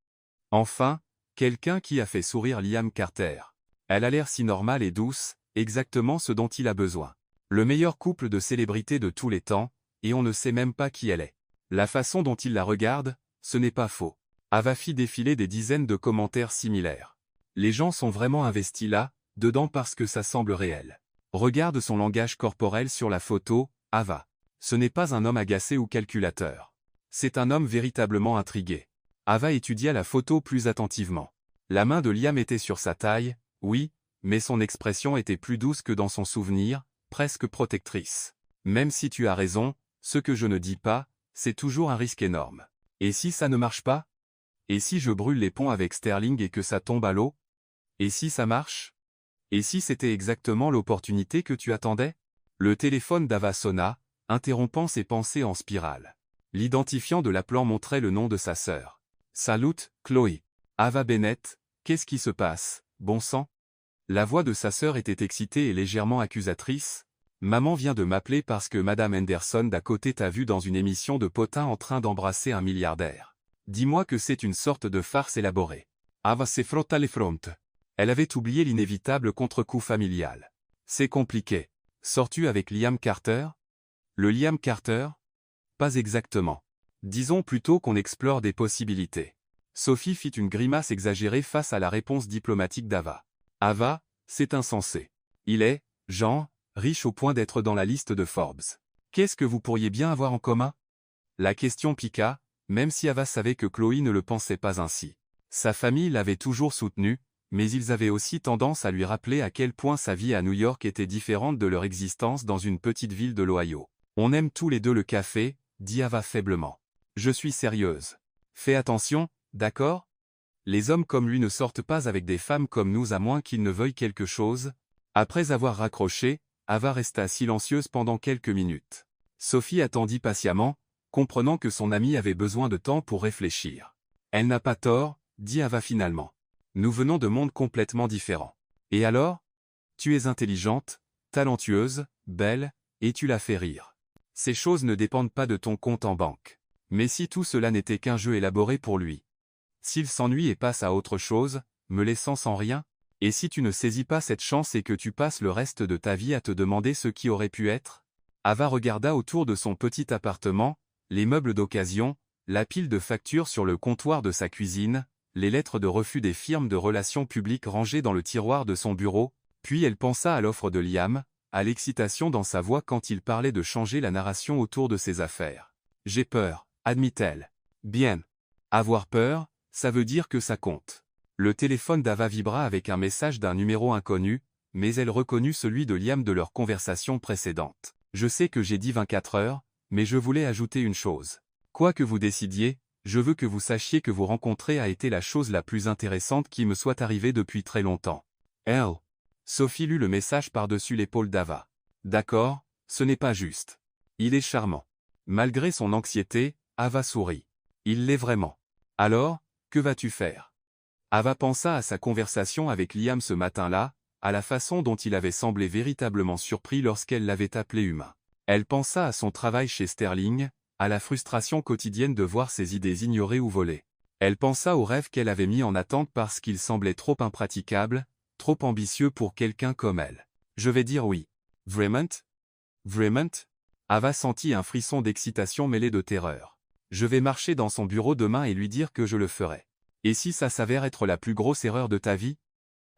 Enfin, quelqu'un qui a fait sourire Liam Carter. Elle a l'air si normale et douce, exactement ce dont il a besoin. Le meilleur couple de célébrités de tous les temps, et on ne sait même pas qui elle est. La façon dont il la regarde, ce n'est pas faux. Ava fit défiler des dizaines de commentaires similaires. Les gens sont vraiment investis là, dedans parce que ça semble réel. Regarde son langage corporel sur la photo, Ava. Ce n'est pas un homme agacé ou calculateur. C'est un homme véritablement intrigué. Ava étudia la photo plus attentivement. La main de Liam était sur sa taille, oui, mais son expression était plus douce que dans son souvenir, presque protectrice. Même si tu as raison, ce que je ne dis pas, c'est toujours un risque énorme. Et si ça ne marche pas? Et si je brûle les ponts avec Sterling et que ça tombe à l'eau? Et si ça marche? Et si c'était exactement l'opportunité que tu attendais? Le téléphone d'Ava sonna, interrompant ses pensées en spirale. L'identifiant de l'appelant montrait le nom de sa sœur. Salut, Chloé. Ava Bennett, qu'est-ce qui se passe, bon sang? La voix de sa sœur était excitée et légèrement accusatrice. « Maman vient de m'appeler parce que Madame Henderson d'à côté t'a vu dans une émission de potins en train d'embrasser un milliardaire. Dis-moi que c'est une sorte de farce élaborée. » Ava se frotta les frontes. Elle avait oublié l'inévitable contre-coup familial. « C'est compliqué. Sors-tu avec Liam Carter ?» Le Liam Carter? Pas exactement. Disons plutôt qu'on explore des possibilités. Sophie fit une grimace exagérée face à la réponse diplomatique d'Ava. Ava, c'est insensé. Il est, Jean, riche au point d'être dans la liste de Forbes. Qu'est-ce que vous pourriez bien avoir en commun? La question piqua, même si Ava savait que Chloé ne le pensait pas ainsi. Sa famille l'avait toujours soutenu, mais ils avaient aussi tendance à lui rappeler à quel point sa vie à New York était différente de leur existence dans une petite ville de l'Ohio. On aime tous les deux le café, dit Ava faiblement. Je suis sérieuse. Fais attention, d'accord? Les hommes comme lui ne sortent pas avec des femmes comme nous à moins qu'ils ne veuillent quelque chose. Après avoir raccroché, Ava resta silencieuse pendant quelques minutes. Sophie attendit patiemment, comprenant que son amie avait besoin de temps pour réfléchir. Elle n'a pas tort, dit Ava finalement. Nous venons de mondes complètement différents. Et alors? Tu es intelligente, talentueuse, belle, et tu la fais rire. Ces choses ne dépendent pas de ton compte en banque. Mais si tout cela n'était qu'un jeu élaboré pour lui? S'il s'ennuie et passe à autre chose, me laissant sans rien? Et si tu ne saisis pas cette chance et que tu passes le reste de ta vie à te demander ce qui aurait pu être? Ava regarda autour de son petit appartement, les meubles d'occasion, la pile de factures sur le comptoir de sa cuisine, les lettres de refus des firmes de relations publiques rangées dans le tiroir de son bureau, puis elle pensa à l'offre de Liam, à l'excitation dans sa voix quand il parlait de changer la narration autour de ses affaires. « J'ai peur, admit-elle. »« Bien. Avoir peur, ça veut dire que ça compte. » Le téléphone d'Ava vibra avec un message d'un numéro inconnu, mais elle reconnut celui de Liam de leur conversation précédente. « Je sais que j'ai dit 24 heures, mais je voulais ajouter une chose. Quoi que vous décidiez, je veux que vous sachiez que vous rencontrer a été la chose la plus intéressante qui me soit arrivée depuis très longtemps. Elle. » Sophie lut le message par-dessus l'épaule d'Ava. « D'accord, ce n'est pas juste. Il est charmant. » Malgré son anxiété, Ava sourit. « Il l'est vraiment. Alors, que vas-tu faire? » Ava pensa à sa conversation avec Liam ce matin-là, à la façon dont il avait semblé véritablement surpris lorsqu'elle l'avait appelé humain. Elle pensa à son travail chez Sterling, à la frustration quotidienne de voir ses idées ignorées ou volées. Elle pensa aux rêves qu'elle avait mis en attente parce qu'ils semblaient trop impraticables, trop ambitieux pour quelqu'un comme elle. « Je vais dire oui. »« Vraiment? Vraiment? » Ava sentit un frisson d'excitation mêlé de terreur. « Je vais marcher dans son bureau demain et lui dire que je le ferai. Et si ça s'avère être la plus grosse erreur de ta vie? »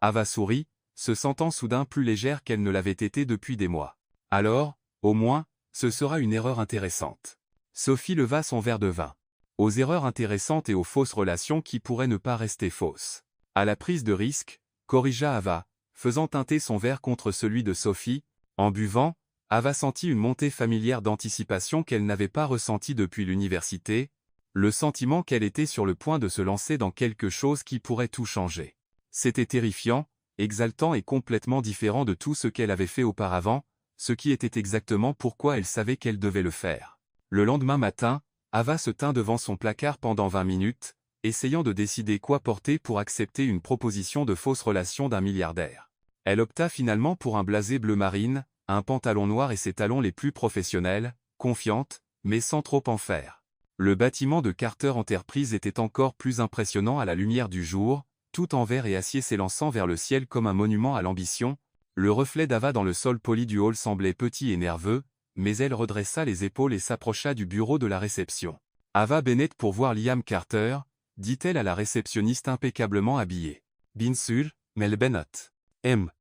Ava sourit, se sentant soudain plus légère qu'elle ne l'avait été depuis des mois. « Alors, au moins, ce sera une erreur intéressante. » Sophie leva son verre de vin. Aux erreurs intéressantes et aux fausses relations qui pourraient ne pas rester fausses. À la prise de risque, corrigea Ava, faisant teinter son verre contre celui de Sophie. En buvant, Ava sentit une montée familière d'anticipation qu'elle n'avait pas ressentie depuis l'université, le sentiment qu'elle était sur le point de se lancer dans quelque chose qui pourrait tout changer. C'était terrifiant, exaltant et complètement différent de tout ce qu'elle avait fait auparavant, ce qui était exactement pourquoi elle savait qu'elle devait le faire. Le lendemain matin, Ava se tint devant son placard pendant 20 minutes, essayant de décider quoi porter pour accepter une proposition de fausse relation d'un milliardaire. Elle opta finalement pour un blasé bleu marine, un pantalon noir et ses talons les plus professionnels, confiante, mais sans trop en faire. Le bâtiment de Carter Enterprise était encore plus impressionnant à la lumière du jour, tout en verre et acier s'élançant vers le ciel comme un monument à l'ambition. Le reflet d'Ava dans le sol poli du hall semblait petit et nerveux, mais elle redressa les épaules et s'approcha du bureau de la réception. « Ava Bennett pour voir Liam Carter », dit-elle à la réceptionniste impeccablement habillée. « Bien sûr, Mel Bennett. M.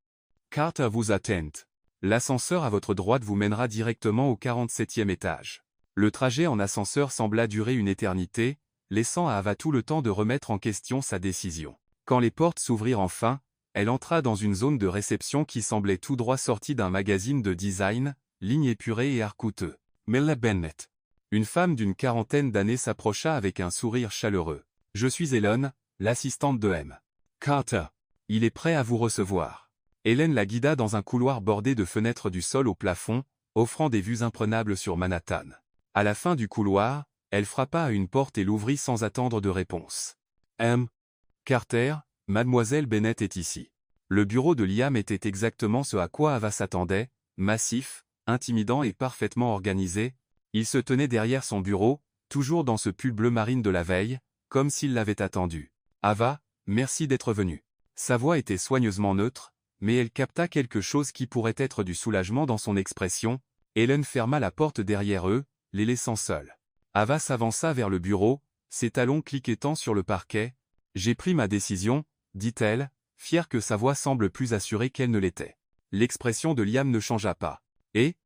Carter vous attend. L'ascenseur à votre droite vous mènera directement au 47e étage. » Le trajet en ascenseur sembla durer une éternité, laissant à Ava tout le temps de remettre en question sa décision. Quand les portes s'ouvrirent enfin, elle entra dans une zone de réception qui semblait tout droit sortie d'un magazine de design, ligne épurée et art coûteux. Mel Bennett. Une femme d'une quarantaine d'années s'approcha avec un sourire chaleureux. « Je suis Hélène, l'assistante de M. Carter. Il est prêt à vous recevoir. » Hélène la guida dans un couloir bordé de fenêtres du sol au plafond, offrant des vues imprenables sur Manhattan. À la fin du couloir, elle frappa à une porte et l'ouvrit sans attendre de réponse. « M. Carter, mademoiselle Bennett est ici. » Le bureau de Liam était exactement ce à quoi Ava s'attendait, massif, intimidant et parfaitement organisé. Il se tenait derrière son bureau, toujours dans ce pull bleu marine de la veille, comme s'il l'avait attendu. « Ava, merci d'être venue. » Sa voix était soigneusement neutre, mais elle capta quelque chose qui pourrait être du soulagement dans son expression. Helen ferma la porte derrière eux, les laissant seuls. Ava s'avança vers le bureau, ses talons cliquetant sur le parquet. « J'ai pris ma décision, » dit-elle, fière que sa voix semble plus assurée qu'elle ne l'était. L'expression de Liam ne changea pas. « Et ?»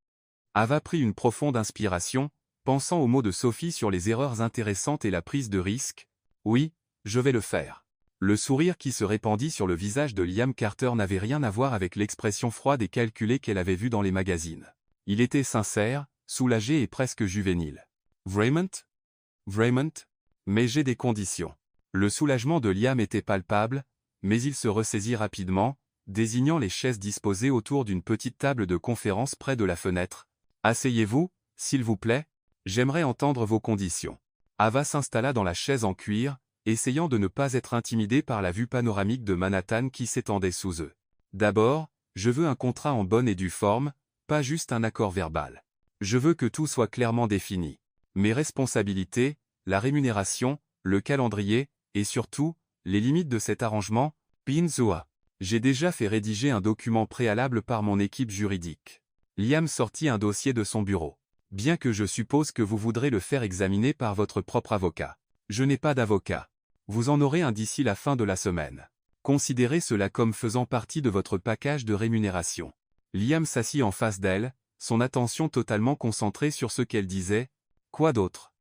Ava prit une profonde inspiration, pensant aux mots de Sophie sur les erreurs intéressantes et la prise de risque. « Oui, je vais le faire. » Le sourire qui se répandit sur le visage de Liam Carter n'avait rien à voir avec l'expression froide et calculée qu'elle avait vue dans les magazines. Il était sincère, soulagé et presque juvénile. « Vraiment ? Vraiment ? Mais j'ai des conditions. » Le soulagement de Liam était palpable, mais il se ressaisit rapidement, désignant les chaises disposées autour d'une petite table de conférence près de la fenêtre. « Asseyez-vous, s'il vous plaît. J'aimerais entendre vos conditions. » Ava s'installa dans la chaise en cuir, essayant de ne pas être intimidée par la vue panoramique de Manhattan qui s'étendait sous eux. « D'abord, je veux un contrat en bonne et due forme, pas juste un accord verbal. Je veux que tout soit clairement défini. Mes responsabilités, la rémunération, le calendrier, et surtout, les limites de cet arrangement, Pinzoa. J'ai déjà fait rédiger un document préalable par mon équipe juridique. » Liam sortit un dossier de son bureau. « Bien que je suppose que vous voudrez le faire examiner par votre propre avocat. Je n'ai pas d'avocat. Vous en aurez un d'ici la fin de la semaine. Considérez cela comme faisant partie de votre package de rémunération. » Liam s'assit en face d'elle, son attention totalement concentrée sur ce qu'elle disait. « Quoi d'autre ?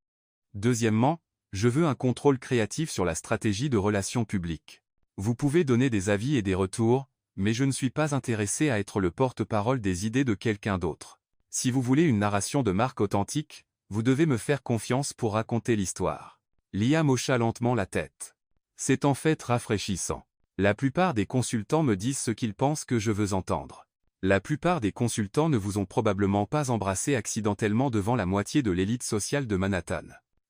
Deuxièmement, je veux un contrôle créatif sur la stratégie de relations publiques. Vous pouvez donner des avis et des retours, mais je ne suis pas intéressé à être le porte-parole des idées de quelqu'un d'autre. Si vous voulez une narration de marque authentique, vous devez me faire confiance pour raconter l'histoire. » Liam hocha lentement la tête. « C'est en fait rafraîchissant. La plupart des consultants me disent ce qu'ils pensent que je veux entendre. La plupart des consultants ne vous ont probablement pas embrassé accidentellement devant la moitié de l'élite sociale de Manhattan. »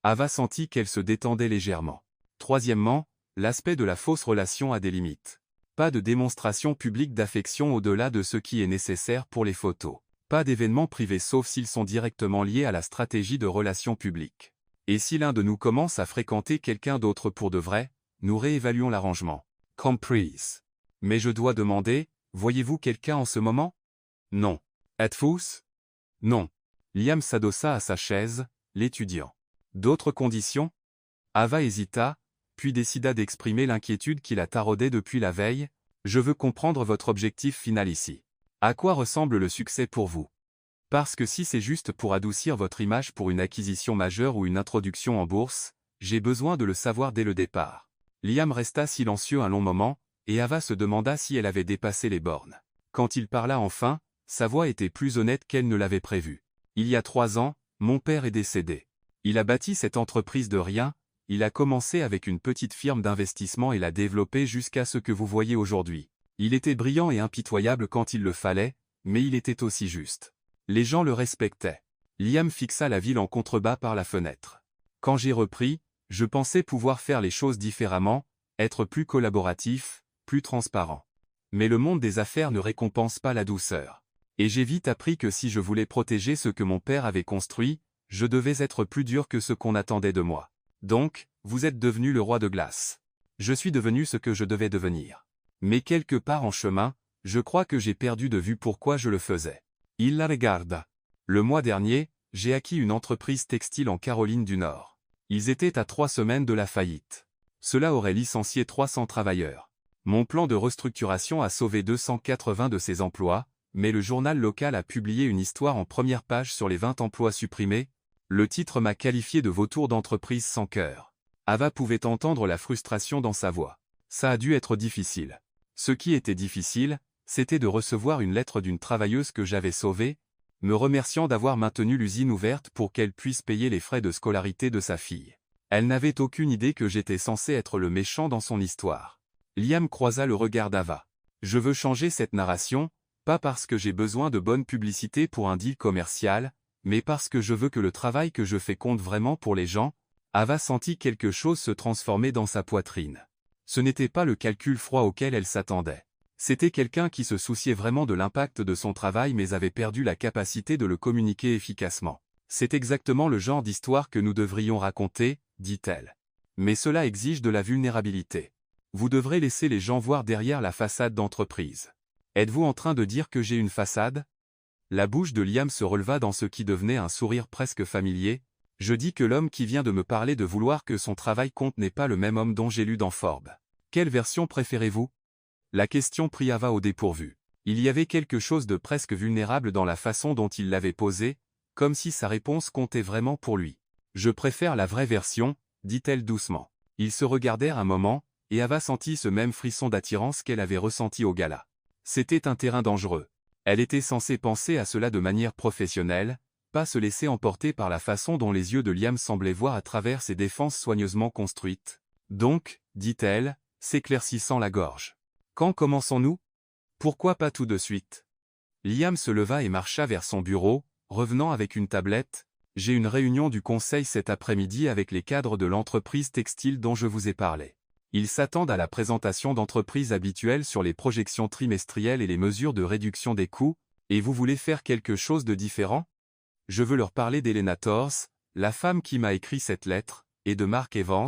Ava sentit qu'elle se détendait légèrement. Troisièmement, l'aspect de la fausse relation a des limites. Pas de démonstration publique d'affection au-delà de ce qui est nécessaire pour les photos. Pas d'événements privés sauf s'ils sont directement liés à la stratégie de relations publiques. Et si l'un de nous commence à fréquenter quelqu'un d'autre pour de vrai, nous réévaluons l'arrangement. Comprise. Mais je dois demander, voyez-vous quelqu'un en ce moment? Non. Êtes-vous? Non. Liam s'adossa à sa chaise, l'étudiant. D'autres conditions? Ava hésita, puis décida d'exprimer l'inquiétude qui la taraudait depuis la veille. Je veux comprendre votre objectif final ici. À quoi ressemble le succès pour vous? Parce que si c'est juste pour adoucir votre image pour une acquisition majeure ou une introduction en bourse, j'ai besoin de le savoir dès le départ. Liam resta silencieux un long moment, et Ava se demanda si elle avait dépassé les bornes. Quand il parla enfin, sa voix était plus honnête qu'elle ne l'avait prévu. Il y a 3 ans, mon père est décédé. Il a bâti cette entreprise de rien, il a commencé avec une petite firme d'investissement et l'a développée jusqu'à ce que vous voyez aujourd'hui. Il était brillant et impitoyable quand il le fallait, mais il était aussi juste. Les gens le respectaient. Liam fixa la ville en contrebas par la fenêtre. Quand j'ai repris, je pensais pouvoir faire les choses différemment, être plus collaboratif, plus transparent. Mais le monde des affaires ne récompense pas la douceur. Et j'ai vite appris que si je voulais protéger ce que mon père avait construit, je devais être plus dur que ce qu'on attendait de moi. Donc, vous êtes devenu le roi de glace. Je suis devenu ce que je devais devenir. Mais quelque part en chemin, je crois que j'ai perdu de vue pourquoi je le faisais. Il la regarda. Le mois dernier, j'ai acquis une entreprise textile en Caroline du Nord. Ils étaient à 3 semaines de la faillite. Cela aurait licencié 300 travailleurs. Mon plan de restructuration a sauvé 280 de ces emplois, mais le journal local a publié une histoire en première page sur les 20 emplois supprimés. Le titre m'a qualifié de vautour d'entreprise sans cœur. Ava pouvait entendre la frustration dans sa voix. Ça a dû être difficile. Ce qui était difficile, c'était de recevoir une lettre d'une travailleuse que j'avais sauvée, me remerciant d'avoir maintenu l'usine ouverte pour qu'elle puisse payer les frais de scolarité de sa fille. Elle n'avait aucune idée que j'étais censé être le méchant dans son histoire. Liam croisa le regard d'Ava. Je veux changer cette narration, pas parce que j'ai besoin de bonne publicité pour un deal commercial, mais parce que je veux que le travail que je fais compte vraiment pour les gens. Ava sentit quelque chose se transformer dans sa poitrine. Ce n'était pas le calcul froid auquel elle s'attendait. C'était quelqu'un qui se souciait vraiment de l'impact de son travail mais avait perdu la capacité de le communiquer efficacement. C'est exactement le genre d'histoire que nous devrions raconter, dit-elle. Mais cela exige de la vulnérabilité. Vous devrez laisser les gens voir derrière la façade d'entreprise. Êtes-vous en train de dire que j'ai une façade? La bouche de Liam se releva dans ce qui devenait un sourire presque familier. Je dis que l'homme qui vient de me parler de vouloir que son travail compte n'est pas le même homme dont j'ai lu dans Forbes. Quelle version préférez-vous? La question prit Ava au dépourvu. Il y avait quelque chose de presque vulnérable dans la façon dont il l'avait posée, comme si sa réponse comptait vraiment pour lui. Je préfère la vraie version, dit-elle doucement. Ils se regardèrent un moment, et Ava sentit ce même frisson d'attirance qu'elle avait ressenti au gala. C'était un terrain dangereux. Elle était censée penser à cela de manière professionnelle, pas se laisser emporter par la façon dont les yeux de Liam semblaient voir à travers ses défenses soigneusement construites. Donc, dit-elle, s'éclaircissant la gorge. Quand commençons-nous? Pourquoi pas tout de suite? Liam se leva et marcha vers son bureau, revenant avec une tablette. J'ai une réunion du conseil cet après-midi avec les cadres de l'entreprise textile dont je vous ai parlé. Ils s'attendent à la présentation d'entreprises habituelles sur les projections trimestrielles et les mesures de réduction des coûts, et vous voulez faire quelque chose de différent? Je veux leur parler d'Elena Tors, la femme qui m'a écrit cette lettre, et de Mark Evans,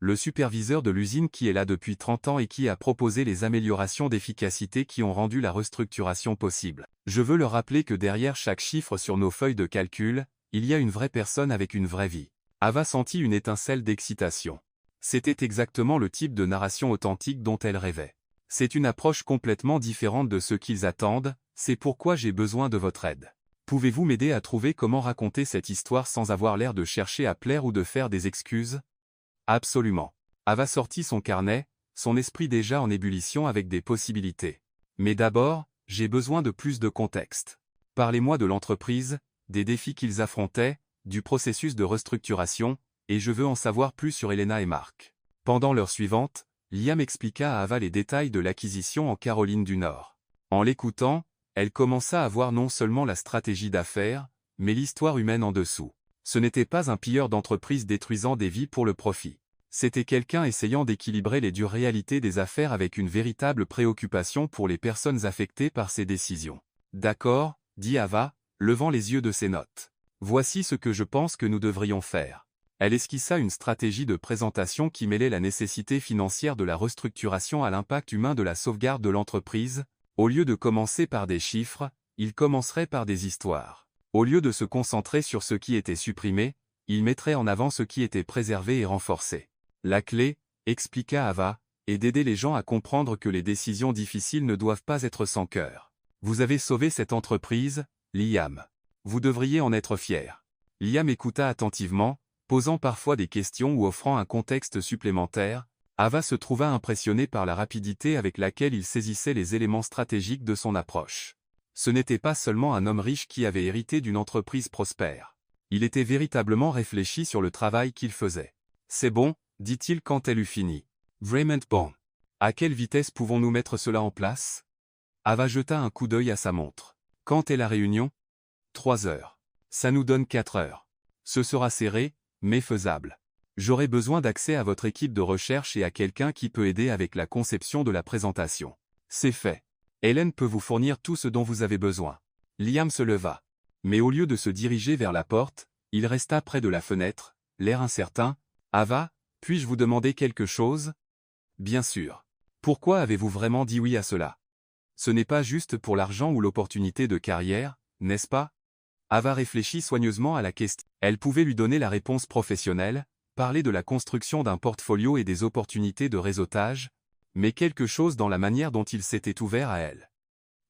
le superviseur de l'usine qui est là depuis 30 ans et qui a proposé les améliorations d'efficacité qui ont rendu la restructuration possible. Je veux leur rappeler que derrière chaque chiffre sur nos feuilles de calcul, il y a une vraie personne avec une vraie vie. Ava sentit une étincelle d'excitation. C'était exactement le type de narration authentique dont elle rêvait. C'est une approche complètement différente de ce qu'ils attendent, c'est pourquoi j'ai besoin de votre aide. Pouvez-vous m'aider à trouver comment raconter cette histoire sans avoir l'air de chercher à plaire ou de faire des excuses? Absolument. Ava sortit son carnet, son esprit déjà en ébullition avec des possibilités. Mais d'abord, j'ai besoin de plus de contexte. Parlez-moi de l'entreprise, des défis qu'ils affrontaient, du processus de restructuration, et je veux en savoir plus sur Elena et Mark. Pendant l'heure suivante, Liam expliqua à Ava les détails de l'acquisition en Caroline du Nord. En l'écoutant, elle commença à voir non seulement la stratégie d'affaires, mais l'histoire humaine en dessous. Ce n'était pas un pilleur d'entreprise détruisant des vies pour le profit. C'était quelqu'un essayant d'équilibrer les dures réalités des affaires avec une véritable préoccupation pour les personnes affectées par ces décisions. D'accord, dit Ava, levant les yeux de ses notes. Voici ce que je pense que nous devrions faire. Elle esquissa une stratégie de présentation qui mêlait la nécessité financière de la restructuration à l'impact humain de la sauvegarde de l'entreprise. Au lieu de commencer par des chiffres, il commencerait par des histoires. Au lieu de se concentrer sur ce qui était supprimé, il mettrait en avant ce qui était préservé et renforcé. La clé, expliqua Ava, est d'aider les gens à comprendre que les décisions difficiles ne doivent pas être sans cœur. Vous avez sauvé cette entreprise, Liam. Vous devriez en être fier. Liam écouta attentivement, posant parfois des questions ou offrant un contexte supplémentaire. Ava se trouva impressionnée par la rapidité avec laquelle il saisissait les éléments stratégiques de son approche. Ce n'était pas seulement un homme riche qui avait hérité d'une entreprise prospère. Il était véritablement réfléchi sur le travail qu'il faisait. C'est bon, dit-il quand elle eut fini. Vraiment bon. À quelle vitesse pouvons-nous mettre cela en place? Ava jeta un coup d'œil à sa montre. Quand est la réunion? 3 heures. Ça nous donne 4 heures. Ce sera serré, mais faisable. J'aurai besoin d'accès à votre équipe de recherche et à quelqu'un qui peut aider avec la conception de la présentation. C'est fait. Hélène peut vous fournir tout ce dont vous avez besoin. Liam se leva. Mais au lieu de se diriger vers la porte, il resta près de la fenêtre, l'air incertain. Ava, puis-je vous demander quelque chose? Bien sûr. Pourquoi avez-vous vraiment dit oui à cela? Ce n'est pas juste pour l'argent ou l'opportunité de carrière, n'est-ce pas? Ava réfléchit soigneusement à la question. Elle pouvait lui donner la réponse professionnelle, parler de la construction d'un portfolio et des opportunités de réseautage, mais quelque chose dans la manière dont il s'était ouvert à elle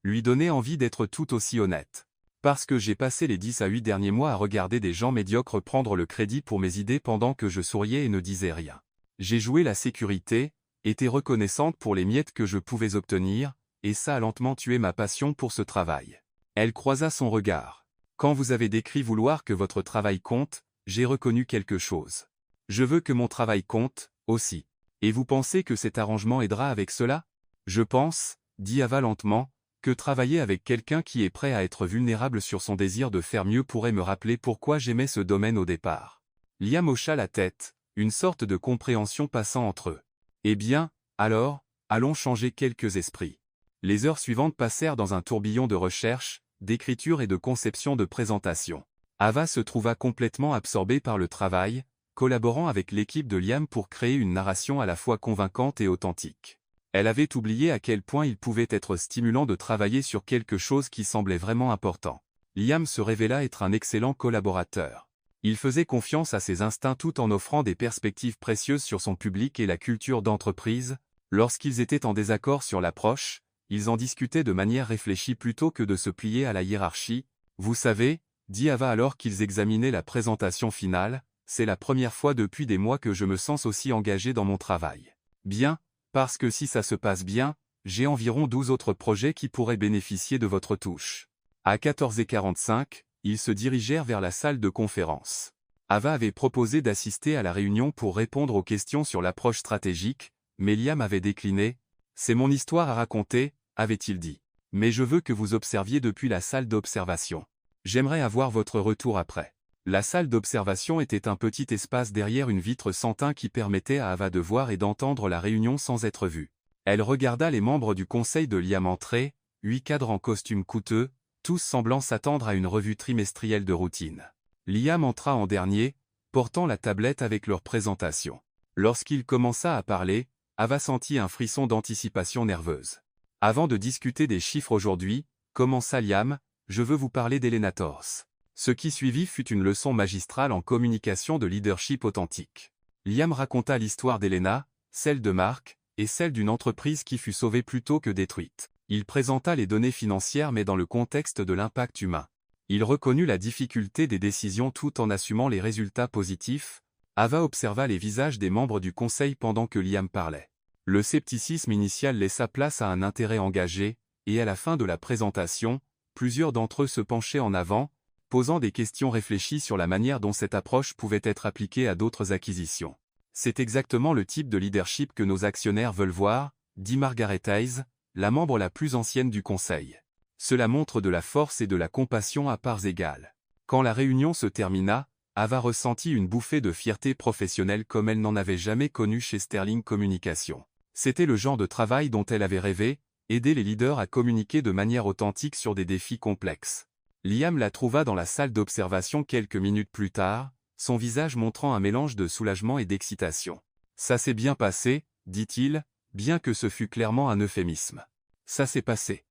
lui donnait envie d'être tout aussi honnête. Parce que j'ai passé les 10 à 8 derniers mois à regarder des gens médiocres prendre le crédit pour mes idées pendant que je souriais et ne disais rien. J'ai joué la sécurité, été reconnaissante pour les miettes que je pouvais obtenir, et ça a lentement tué ma passion pour ce travail. Elle croisa son regard. Quand vous avez décrit vouloir que votre travail compte, j'ai reconnu quelque chose. Je veux que mon travail compte, aussi. Et vous pensez que cet arrangement aidera avec cela? Je pense, dit Ava lentement, que travailler avec quelqu'un qui est prêt à être vulnérable sur son désir de faire mieux pourrait me rappeler pourquoi j'aimais ce domaine au départ. Liam hocha la tête, une sorte de compréhension passant entre eux. Eh bien, alors, allons changer quelques esprits. Les heures suivantes passèrent dans un tourbillon de recherche, d'écriture et de conception de présentation. Ava se trouva complètement absorbée par le travail, collaborant avec l'équipe de Liam pour créer une narration à la fois convaincante et authentique. Elle avait oublié à quel point il pouvait être stimulant de travailler sur quelque chose qui semblait vraiment important. Liam se révéla être un excellent collaborateur. Il faisait confiance à ses instincts tout en offrant des perspectives précieuses sur son public et la culture d'entreprise. Lorsqu'ils étaient en désaccord sur l'approche, ils en discutaient de manière réfléchie plutôt que de se plier à la hiérarchie. Vous savez, dit Ava alors qu'ils examinaient la présentation finale, c'est la première fois depuis des mois que je me sens aussi engagé dans mon travail. Bien, parce que si ça se passe bien, j'ai environ 12 autres projets qui pourraient bénéficier de votre touche. À 14h45, ils se dirigèrent vers la salle de conférence. Ava avait proposé d'assister à la réunion pour répondre aux questions sur l'approche stratégique, mais Liam avait décliné. « C'est mon histoire à raconter », avait-il dit. « Mais je veux que vous observiez depuis la salle d'observation. J'aimerais avoir votre retour après. » La salle d'observation était un petit espace derrière une vitre sans teint qui permettait à Ava de voir et d'entendre la réunion sans être vue. Elle regarda les membres du conseil de Liam entrer, 8 cadres en costume coûteux, tous semblant s'attendre à une revue trimestrielle de routine. Liam entra en dernier, portant la tablette avec leur présentation. Lorsqu'il commença à parler, Ava sentit un frisson d'anticipation nerveuse. « Avant de discuter des chiffres aujourd'hui, commença Liam, je veux vous parler d'Elenator's. » Ce qui suivit fut une leçon magistrale en communication de leadership authentique. Liam raconta l'histoire d'Elena, celle de Mark, et celle d'une entreprise qui fut sauvée plutôt que détruite. Il présenta les données financières mais dans le contexte de l'impact humain. Il reconnut la difficulté des décisions tout en assumant les résultats positifs. Ava observa les visages des membres du conseil pendant que Liam parlait. Le scepticisme initial laissa place à un intérêt engagé, et à la fin de la présentation, plusieurs d'entre eux se penchaient en avant, posant des questions réfléchies sur la manière dont cette approche pouvait être appliquée à d'autres acquisitions. C'est exactement le type de leadership que nos actionnaires veulent voir, dit Margaret Hayes, la membre la plus ancienne du conseil. Cela montre de la force et de la compassion à parts égales. Quand la réunion se termina, Ava ressentit une bouffée de fierté professionnelle comme elle n'en avait jamais connue chez Sterling Communication. C'était le genre de travail dont elle avait rêvé, aider les leaders à communiquer de manière authentique sur des défis complexes. Liam la trouva dans la salle d'observation quelques minutes plus tard, son visage montrant un mélange de soulagement et d'excitation. « Ça s'est bien passé, dit-il, bien que ce fût clairement un euphémisme. Ça s'est passé.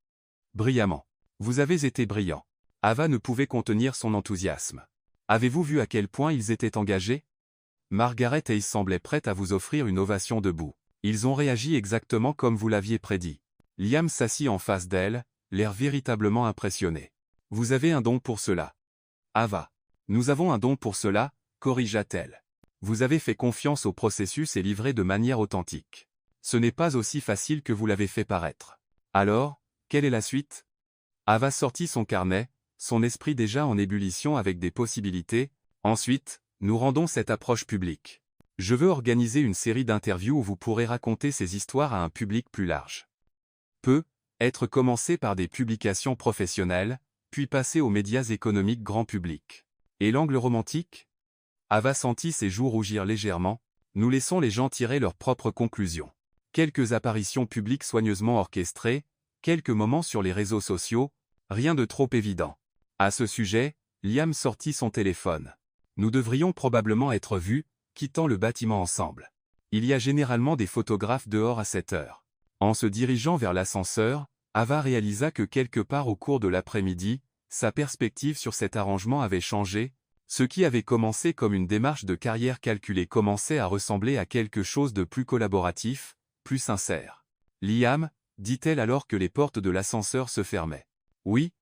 Brillamment. Vous avez été brillant. » Ava ne pouvait contenir son enthousiasme. « Avez-vous vu à quel point ils étaient engagés ? » Margaret Hayes semblait prête à vous offrir une ovation debout. Ils ont réagi exactement comme vous l'aviez prédit. Liam s'assit en face d'elle, l'air véritablement impressionné. « Vous avez un don pour cela. » Ava. « Nous avons un don pour cela, corrigea-t-elle. Vous avez fait confiance au processus et livré de manière authentique. Ce n'est pas aussi facile que vous l'avez fait paraître. Alors, quelle est la suite ? Ava sortit son carnet, son esprit déjà en ébullition avec des possibilités. Ensuite, nous rendons cette approche publique. Je veux organiser une série d'interviews où vous pourrez raconter ces histoires à un public plus large. Peut être commencé par des publications professionnelles, puis passer aux médias économiques grand public. Et l'angle romantique ? Ava sentit ses joues rougir légèrement. Nous laissons les gens tirer leurs propres conclusions. Quelques apparitions publiques soigneusement orchestrées, quelques moments sur les réseaux sociaux, rien de trop évident. À ce sujet, Liam sortit son téléphone. Nous devrions probablement être vus, quittant le bâtiment ensemble. Il y a généralement des photographes dehors à cette heure. En se dirigeant vers l'ascenseur, Ava réalisa que quelque part au cours de l'après-midi, sa perspective sur cet arrangement avait changé. Ce qui avait commencé comme une démarche de carrière calculée commençait à ressembler à quelque chose de plus collaboratif, plus sincère. « Liam » dit-elle alors que les portes de l'ascenseur se fermaient. « Oui.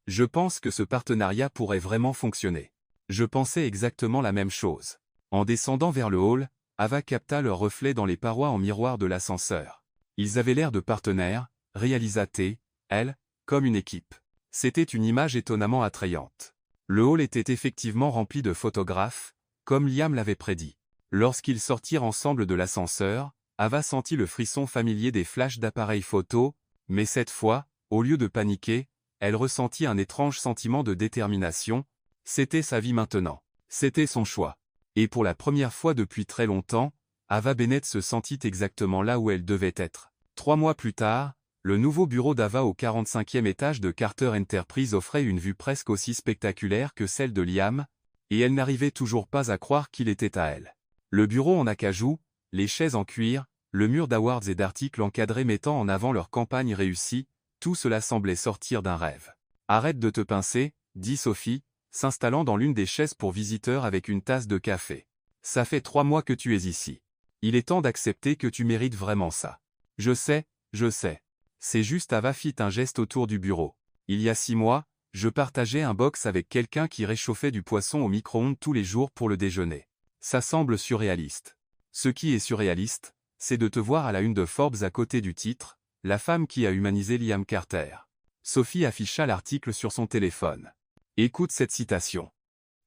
Je pense que ce partenariat pourrait vraiment fonctionner. Je pensais exactement la même chose. » En descendant vers le hall, Ava capta leur reflet dans les parois en miroir de l'ascenseur. Ils avaient l'air de partenaires, réalisa-t-elle, elle, comme une équipe. C'était une image étonnamment attrayante. Le hall était effectivement rempli de photographes, comme Liam l'avait prédit. Lorsqu'ils sortirent ensemble de l'ascenseur, Ava sentit le frisson familier des flashs d'appareils photo, mais cette fois, au lieu de paniquer, elle ressentit un étrange sentiment de détermination. C'était sa vie maintenant. C'était son choix. Et pour la première fois depuis très longtemps, Ava Bennett se sentit exactement là où elle devait être. 3 mois plus tard, Le nouveau bureau d'Ava au 45e étage de Carter Enterprise offrait une vue presque aussi spectaculaire que celle de Liam, et elle n'arrivait toujours pas à croire qu'il était à elle. Le bureau en acajou, les chaises en cuir, le mur d'awards et d'articles encadrés mettant en avant leur campagne réussie, tout cela semblait sortir d'un rêve. « Arrête de te pincer », dit Sophie, s'installant dans l'une des chaises pour visiteurs avec une tasse de café. « Ça fait 3 mois que tu es ici. Il est temps d'accepter que tu mérites vraiment ça. »« Je sais, je sais. » C'est juste. Ava fit un geste autour du bureau. « Il y a 6 mois, je partageais un box avec quelqu'un qui réchauffait du poisson au micro-ondes tous les jours pour le déjeuner. Ça semble surréaliste. Ce qui est surréaliste, c'est de te voir à la une de Forbes à côté du titre « La femme qui a humanisé Liam Carter ». Sophie afficha l'article sur son téléphone. Écoute cette citation.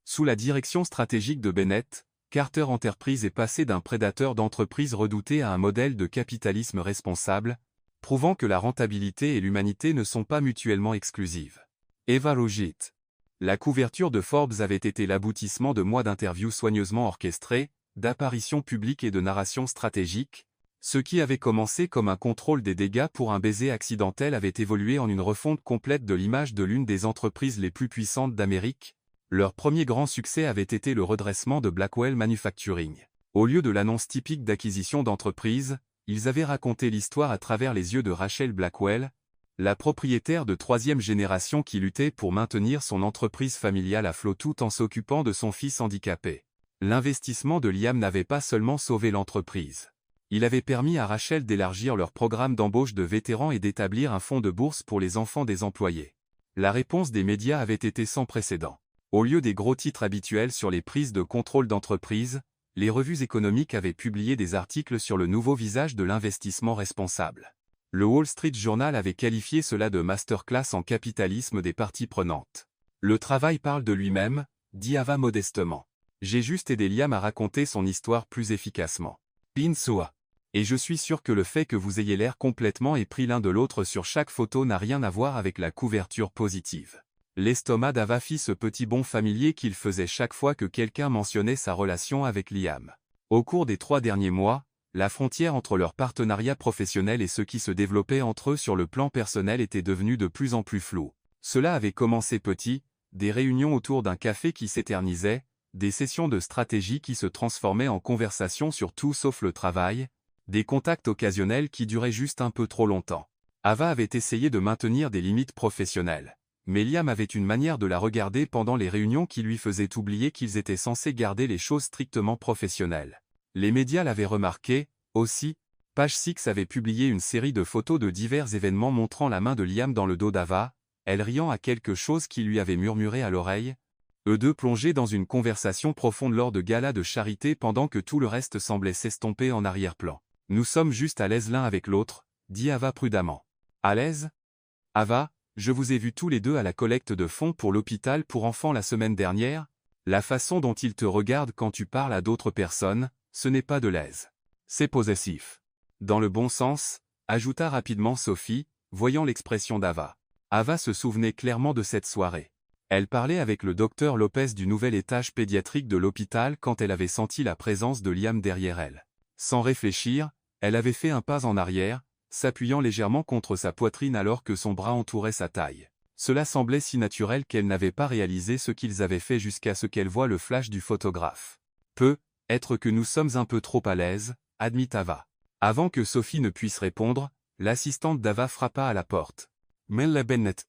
Sous la direction stratégique de Bennett, Carter Enterprise est passé d'un prédateur d'entreprise redouté à un modèle de capitalisme responsable, prouvant que la rentabilité et l'humanité ne sont pas mutuellement exclusives. Eva Logit. La couverture de Forbes avait été l'aboutissement de mois d'interviews soigneusement orchestrées, d'apparitions publiques et de narrations stratégiques. Ce qui avait commencé comme un contrôle des dégâts pour un baiser accidentel avait évolué en une refonte complète de l'image de l'une des entreprises les plus puissantes d'Amérique. Leur premier grand succès avait été le redressement de Blackwell Manufacturing. Au lieu de l'annonce typique d'acquisition d'entreprise, ils avaient raconté l'histoire à travers les yeux de Rachel Blackwell, la propriétaire de 3e génération qui luttait pour maintenir son entreprise familiale à flot tout en s'occupant de son fils handicapé. L'investissement de Liam n'avait pas seulement sauvé l'entreprise. Il avait permis à Rachel d'élargir leur programme d'embauche de vétérans et d'établir un fonds de bourse pour les enfants des employés. La réponse des médias avait été sans précédent. Au lieu des gros titres habituels sur les prises de contrôle d'entreprise, les revues économiques avaient publié des articles sur le nouveau visage de l'investissement responsable. Le Wall Street Journal avait qualifié cela de masterclass en capitalisme des parties prenantes. Le travail parle de lui-même, dit Ava modestement. J'ai juste aidé Liam à raconter son histoire plus efficacement. Pinsoa. Et je suis sûr que le fait que vous ayez l'air complètement épris l'un de l'autre sur chaque photo n'a rien à voir avec la couverture positive. L'estomac d'Ava fit ce petit bond familier qu'il faisait chaque fois que quelqu'un mentionnait sa relation avec Liam. Au cours des 3 derniers mois, la frontière entre leur partenariat professionnel et ce qui se développait entre eux sur le plan personnel était devenue de plus en plus floue. Cela avait commencé petit, des réunions autour d'un café qui s'éternisaient, des sessions de stratégie qui se transformaient en conversations sur tout sauf le travail, des contacts occasionnels qui duraient juste un peu trop longtemps. Ava avait essayé de maintenir des limites professionnelles. Mais Liam avait une manière de la regarder pendant les réunions qui lui faisait oublier qu'ils étaient censés garder les choses strictement professionnelles. Les médias l'avaient remarqué, aussi. Page Six avait publié une série de photos de divers événements montrant la main de Liam dans le dos d'Ava, elle riant à quelque chose qui lui avait murmuré à l'oreille. Eux deux plongés dans une conversation profonde lors de galas de charité pendant que tout le reste semblait s'estomper en arrière-plan. Nous sommes juste à l'aise l'un avec l'autre, dit Ava prudemment. À l'aise ? Ava, je vous ai vus tous les deux à la collecte de fonds pour l'hôpital pour enfants la semaine dernière. La façon dont il te regarde quand tu parles à d'autres personnes, ce n'est pas de l'aise. C'est possessif. Dans le bon sens, ajouta rapidement Sophie, voyant l'expression d'Ava. Ava se souvenait clairement de cette soirée. Elle parlait avec le docteur Lopez du nouvel étage pédiatrique de l'hôpital quand elle avait senti la présence de Liam derrière elle. Sans réfléchir, elle avait fait un pas en arrière, s'appuyant légèrement contre sa poitrine alors que son bras entourait sa taille. Cela semblait si naturel qu'elle n'avait pas réalisé ce qu'ils avaient fait jusqu'à ce qu'elle voie le flash du photographe. Peut-être que nous sommes un peu trop à l'aise, admit Ava. Avant que Sophie ne puisse répondre, l'assistante d'Ava frappa à la porte. Mel Bennett,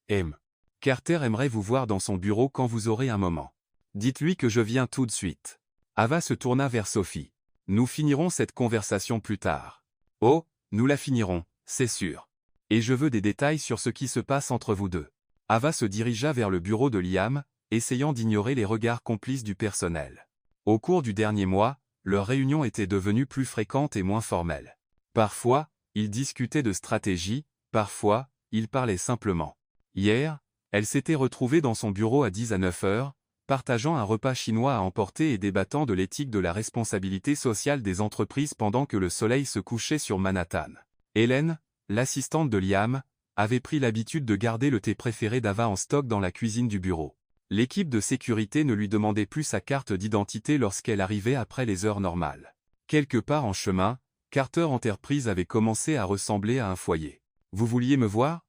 Carter aimerait vous voir dans son bureau quand vous aurez un moment. Dites-lui que je viens tout de suite. Ava se tourna vers Sophie. Nous finirons cette conversation plus tard. Oh, nous la finirons, c'est sûr. Et je veux des détails sur ce qui se passe entre vous deux. Ava se dirigea vers le bureau de Liam, essayant d'ignorer les regards complices du personnel. Au cours du dernier mois, leurs réunions étaient devenues plus fréquentes et moins formelles. Parfois, ils discutaient de stratégie, parfois, ils parlaient simplement. Hier, elle s'était retrouvée dans son bureau à 10 à 9 heures, partageant un repas chinois à emporter et débattant de l'éthique de la responsabilité sociale des entreprises pendant que le soleil se couchait sur Manhattan. Hélène, l'assistante de Liam, avait pris l'habitude de garder le thé préféré d'Ava en stock dans la cuisine du bureau. L'équipe de sécurité ne lui demandait plus sa carte d'identité lorsqu'elle arrivait après les heures normales. Quelque part en chemin, Carter Enterprise avait commencé à ressembler à un foyer. Vous vouliez me voir?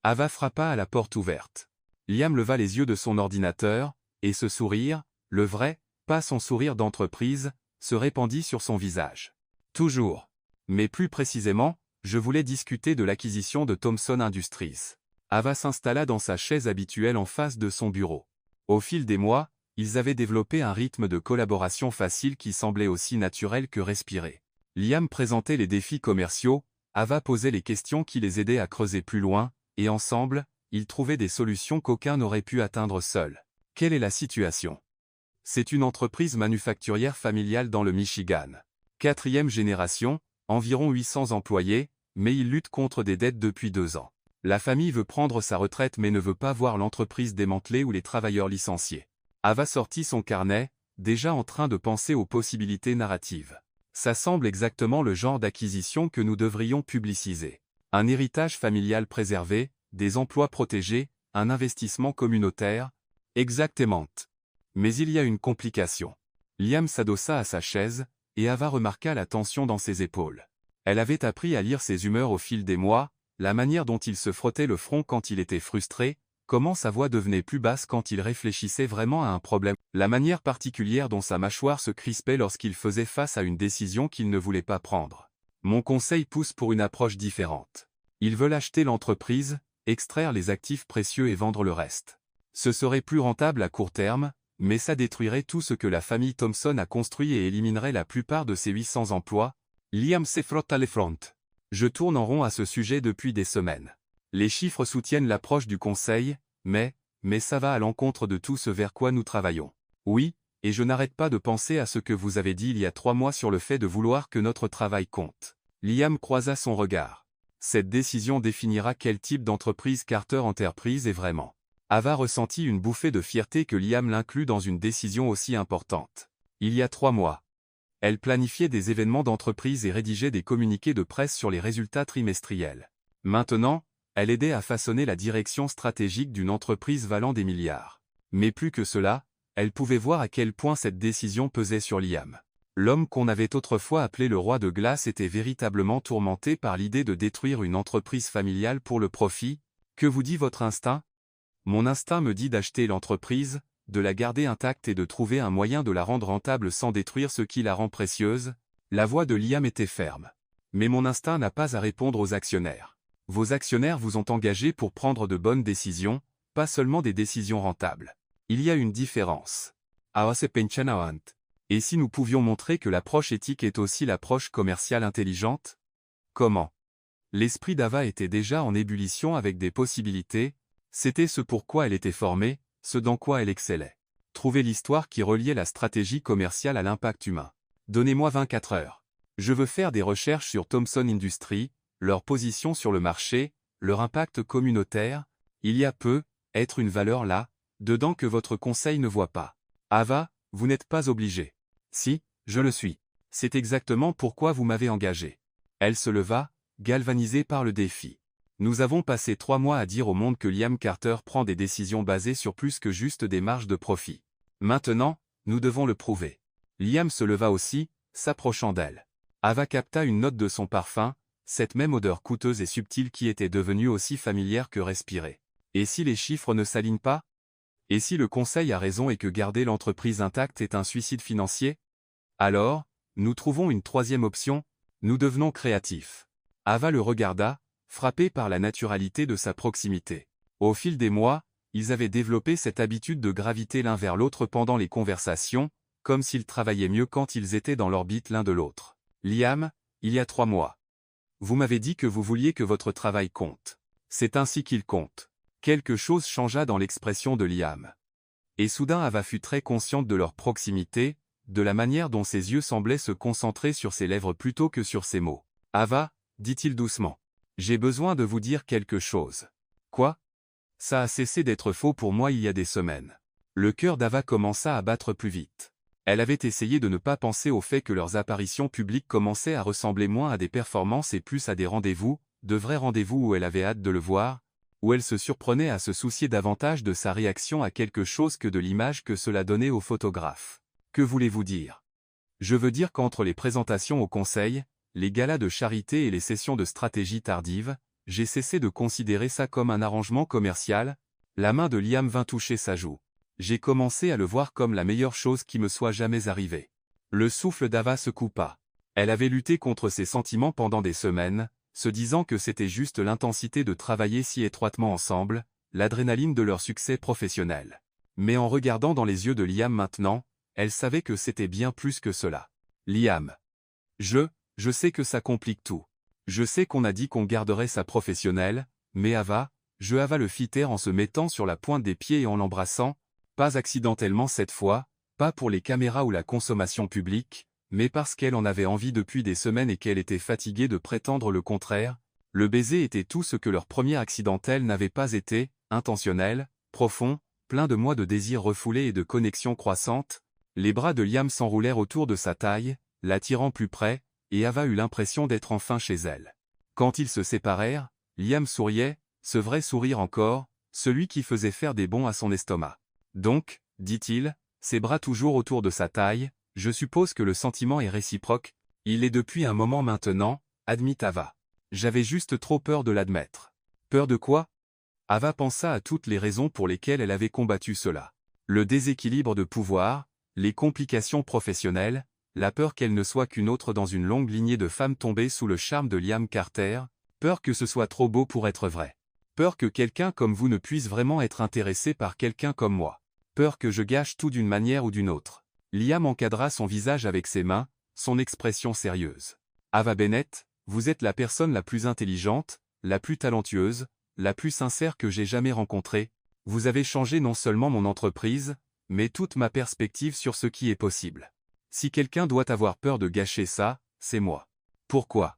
Ava frappa à la porte ouverte. Liam leva les yeux de son ordinateur, et ce sourire, le vrai, pas son sourire d'entreprise, se répandit sur son visage. Toujours. Mais plus précisément, je voulais discuter de l'acquisition de Thomson Industries. Ava s'installa dans sa chaise habituelle en face de son bureau. Au fil des mois, ils avaient développé un rythme de collaboration facile qui semblait aussi naturel que respirer. Liam présentait les défis commerciaux, Ava posait les questions qui les aidaient à creuser plus loin, et ensemble, ils trouvaient des solutions qu'aucun n'aurait pu atteindre seul. Quelle est la situation? C'est une entreprise manufacturière familiale dans le Michigan. 4e génération, environ 800 employés, mais ils luttent contre des dettes depuis 2 ans. La famille veut prendre sa retraite mais ne veut pas voir l'entreprise démantelée ou les travailleurs licenciés. Ava sortit son carnet, déjà en train de penser aux possibilités narratives. Ça semble exactement le genre d'acquisition que nous devrions publiciser. Un héritage familial préservé, des emplois protégés, un investissement communautaire. Exactement. Mais il y a une complication. Liam s'adossa à sa chaise, et Ava remarqua la tension dans ses épaules. Elle avait appris à lire ses humeurs au fil des mois, la manière dont il se frottait le front quand il était frustré, comment sa voix devenait plus basse quand il réfléchissait vraiment à un problème, la manière particulière dont sa mâchoire se crispait lorsqu'il faisait face à une décision qu'il ne voulait pas prendre. Mon conseil pousse pour une approche différente. Ils veulent acheter l'entreprise, extraire les actifs précieux et vendre le reste. Ce serait plus rentable à court terme, mais ça détruirait tout ce que la famille Thomson a construit et éliminerait la plupart de ses 800 emplois. Liam se frotta les fronts. Je tourne en rond à ce sujet depuis des semaines. Les chiffres soutiennent l'approche du conseil, mais ça va à l'encontre de tout ce vers quoi nous travaillons. Oui, et je n'arrête pas de penser à ce que vous avez dit il y a 3 mois sur le fait de vouloir que notre travail compte. Liam croisa son regard. Cette décision définira quel type d'entreprise Carter Enterprise est vraiment. Ava ressentit une bouffée de fierté que Liam l'inclut dans une décision aussi importante. Il y a 3 mois. Elle planifiait des événements d'entreprise et rédigeait des communiqués de presse sur les résultats trimestriels. Maintenant, elle aidait à façonner la direction stratégique d'une entreprise valant des milliards. Mais plus que cela, elle pouvait voir à quel point cette décision pesait sur Liam. L'homme qu'on avait autrefois appelé le roi de glace était véritablement tourmenté par l'idée de détruire une entreprise familiale pour le profit. Que vous dit votre instinct? Mon instinct me dit d'acheter l'entreprise, de la garder intacte et de trouver un moyen de la rendre rentable sans détruire ce qui la rend précieuse. La voix de Liam était ferme. Mais mon instinct n'a pas à répondre aux actionnaires. Vos actionnaires vous ont engagé pour prendre de bonnes décisions, pas seulement des décisions rentables. Il y a une différence. Et si nous pouvions montrer que l'approche éthique est aussi l'approche commerciale intelligente? Comment? L'esprit d'Ava était déjà en ébullition avec des possibilités. C'était ce pour quoi elle était formée, ce dans quoi elle excellait. Trouver l'histoire qui reliait la stratégie commerciale à l'impact humain. Donnez-moi 24 heures. Je veux faire des recherches sur Thomson Industries, leur position sur le marché, leur impact communautaire. Il y a peu, être une valeur là, dedans que votre conseil ne voit pas. Ava, vous n'êtes pas obligé. Si, je le suis. C'est exactement pourquoi vous m'avez engagé. Elle se leva, galvanisée par le défi. Nous avons passé 3 mois à dire au monde que Liam Carter prend des décisions basées sur plus que juste des marges de profit. Maintenant, nous devons le prouver. Liam se leva aussi, s'approchant d'elle. Ava capta une note de son parfum, cette même odeur coûteuse et subtile qui était devenue aussi familière que respirée. Et si les chiffres ne s'alignent pas? Et si le conseil a raison et que garder l'entreprise intacte est un suicide financier? Alors, nous trouvons une 3e option, nous devenons créatifs. Ava le regarda, frappé par la naturalité de sa proximité. Au fil des mois, ils avaient développé cette habitude de graviter l'un vers l'autre pendant les conversations, comme s'ils travaillaient mieux quand ils étaient dans l'orbite l'un de l'autre. Liam, il y a 3 mois. Vous m'avez dit que vous vouliez que votre travail compte. C'est ainsi qu'il compte. Quelque chose changea dans l'expression de Liam. Et soudain Ava fut très consciente de leur proximité, de la manière dont ses yeux semblaient se concentrer sur ses lèvres plutôt que sur ses mots. Ava, dit-il doucement. J'ai besoin de vous dire quelque chose. Quoi? Ça a cessé d'être faux pour moi il y a des semaines. Le cœur d'Ava commença à battre plus vite. Elle avait essayé de ne pas penser au fait que leurs apparitions publiques commençaient à ressembler moins à des performances et plus à des rendez-vous, de vrais rendez-vous où elle avait hâte de le voir, où elle se surprenait à se soucier davantage de sa réaction à quelque chose que de l'image que cela donnait au photographe. Que voulez-vous dire? Je veux dire qu'entre les présentations au conseil, les galas de charité et les sessions de stratégie tardive, j'ai cessé de considérer ça comme un arrangement commercial. La main de Liam vint toucher sa joue. J'ai commencé à le voir comme la meilleure chose qui me soit jamais arrivée. Le souffle d'Ava se coupa. Elle avait lutté contre ses sentiments pendant des semaines, se disant que c'était juste l'intensité de travailler si étroitement ensemble, l'adrénaline de leur succès professionnel. Mais en regardant dans les yeux de Liam maintenant, elle savait que c'était bien plus que cela. Liam. Je sais que ça complique tout. Je sais qu'on a dit qu'on garderait ça professionnel, mais Ava le fit taire en se mettant sur la pointe des pieds et en l'embrassant, pas accidentellement cette fois, pas pour les caméras ou la consommation publique, mais parce qu'elle en avait envie depuis des semaines et qu'elle était fatiguée de prétendre le contraire. Le baiser était tout ce que leur premier accidentel n'avait pas été, intentionnel, profond, plein de mois de désirs refoulés et de connexions croissantes. Les bras de Liam s'enroulèrent autour de sa taille, l'attirant plus près, et Ava eut l'impression d'être enfin chez elle. Quand ils se séparèrent, Liam souriait, ce vrai sourire encore, celui qui faisait faire des bonds à son estomac. Donc, dit-il, ses bras toujours autour de sa taille, je suppose que le sentiment est réciproque, il l'est depuis un moment maintenant, admit Ava. J'avais juste trop peur de l'admettre. Peur de quoi? Ava pensa à toutes les raisons pour lesquelles elle avait combattu cela. Le déséquilibre de pouvoir, les complications professionnelles, la peur qu'elle ne soit qu'une autre dans une longue lignée de femmes tombées sous le charme de Liam Carter, peur que ce soit trop beau pour être vrai. Peur que quelqu'un comme vous ne puisse vraiment être intéressé par quelqu'un comme moi. Peur que je gâche tout d'une manière ou d'une autre. Liam encadra son visage avec ses mains, son expression sérieuse. Ava Bennett, vous êtes la personne la plus intelligente, la plus talentueuse, la plus sincère que j'ai jamais rencontrée. Vous avez changé non seulement mon entreprise, mais toute ma perspective sur ce qui est possible. Si quelqu'un doit avoir peur de gâcher ça, c'est moi. Pourquoi?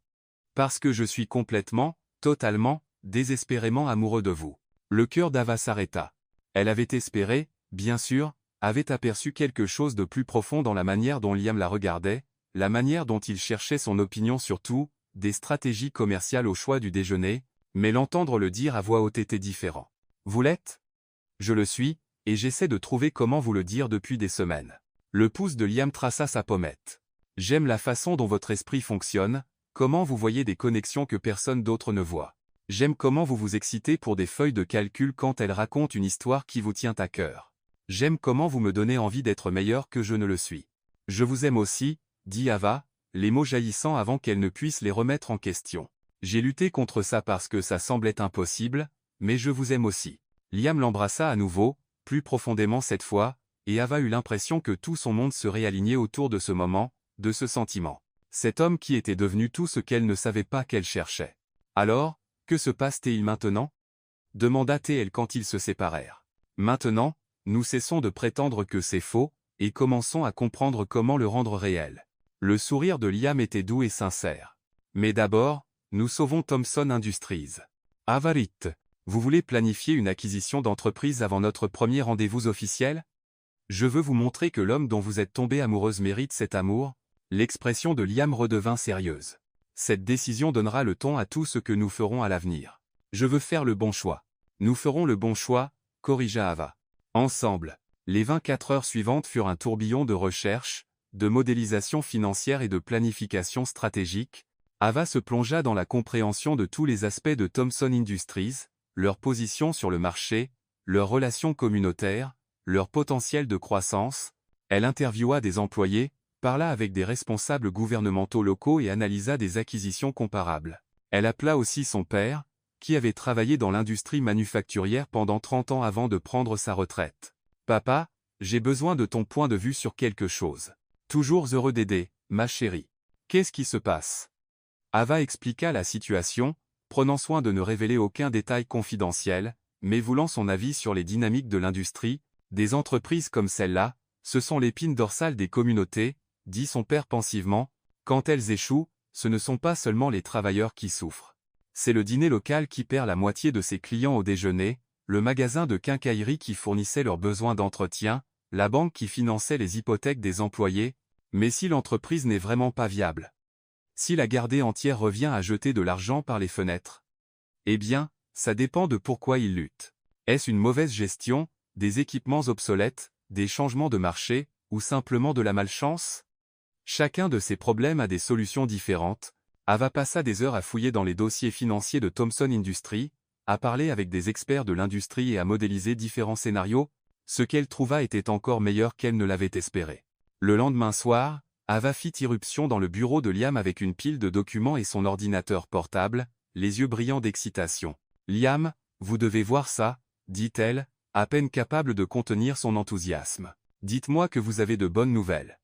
Parce que je suis complètement, totalement, désespérément amoureux de vous. Le cœur d'Ava s'arrêta. Elle avait espéré, bien sûr, avait aperçu quelque chose de plus profond dans la manière dont Liam la regardait, la manière dont il cherchait son opinion sur tout, des stratégies commerciales au choix du déjeuner, mais l'entendre le dire à voix haute était différent. Vous l'êtes? Je le suis, et j'essaie de trouver comment vous le dire depuis des semaines. Le pouce de Liam traça sa pommette. J'aime la façon dont votre esprit fonctionne, comment vous voyez des connexions que personne d'autre ne voit. J'aime comment vous vous excitez pour des feuilles de calcul quand elles racontent une histoire qui vous tient à cœur. J'aime comment vous me donnez envie d'être meilleur que je ne le suis. Je vous aime aussi, dit Ava, les mots jaillissant avant qu'elle ne puisse les remettre en question. J'ai lutté contre ça parce que ça semblait impossible, mais je vous aime aussi. Liam l'embrassa à nouveau, plus profondément cette fois, et Ava eut l'impression que tout son monde se réalignait autour de ce moment, de ce sentiment. Cet homme qui était devenu tout ce qu'elle ne savait pas qu'elle cherchait. Alors, que se passe-t-il maintenant? Demanda-t-elle quand ils se séparèrent. Maintenant, nous cessons de prétendre que c'est faux, et commençons à comprendre comment le rendre réel. Le sourire de Liam était doux et sincère. Mais d'abord, nous sauvons Thomson Industries. Avarit, vous voulez planifier une acquisition d'entreprise avant notre premier rendez-vous officiel? Je veux vous montrer que l'homme dont vous êtes tombée amoureuse mérite cet amour. L'expression de Liam redevint sérieuse. Cette décision donnera le ton à tout ce que nous ferons à l'avenir. Je veux faire le bon choix. Nous ferons le bon choix, corrigea Ava. Ensemble. Les 24 heures suivantes furent un tourbillon de recherche, de modélisation financière et de planification stratégique. Ava se plongea dans la compréhension de tous les aspects de Thomson Industries, leur position sur le marché, leurs relations communautaires, leur potentiel de croissance. Elle interviewa des employés, parla avec des responsables gouvernementaux locaux et analysa des acquisitions comparables. Elle appela aussi son père, qui avait travaillé dans l'industrie manufacturière pendant 30 ans avant de prendre sa retraite. « Papa, j'ai besoin de ton point de vue sur quelque chose. Toujours heureux d'aider, ma chérie. Qu'est-ce qui se passe ?» Ava expliqua la situation, prenant soin de ne révéler aucun détail confidentiel, mais voulant son avis sur les dynamiques de l'industrie. Des entreprises comme celle-là, ce sont l'épine dorsale des communautés, dit son père pensivement. Quand elles échouent, ce ne sont pas seulement les travailleurs qui souffrent. C'est le dîner local qui perd la moitié de ses clients au déjeuner, le magasin de quincaillerie qui fournissait leurs besoins d'entretien, la banque qui finançait les hypothèques des employés. Mais si l'entreprise n'est vraiment pas viable, si la garder entière revient à jeter de l'argent par les fenêtres, eh bien, ça dépend de pourquoi ils luttent. Est-ce une mauvaise gestion, des équipements obsolètes, des changements de marché, ou simplement de la malchance? Chacun de ces problèmes a des solutions différentes. Ava passa des heures à fouiller dans les dossiers financiers de Thomson Industries, à parler avec des experts de l'industrie et à modéliser différents scénarios. Ce qu'elle trouva était encore meilleur qu'elle ne l'avait espéré. Le lendemain soir, Ava fit irruption dans le bureau de Liam avec une pile de documents et son ordinateur portable, les yeux brillants d'excitation. « Liam, vous devez voir ça, » dit-elle, à peine capable de contenir son enthousiasme. « Dites-moi que vous avez de bonnes nouvelles.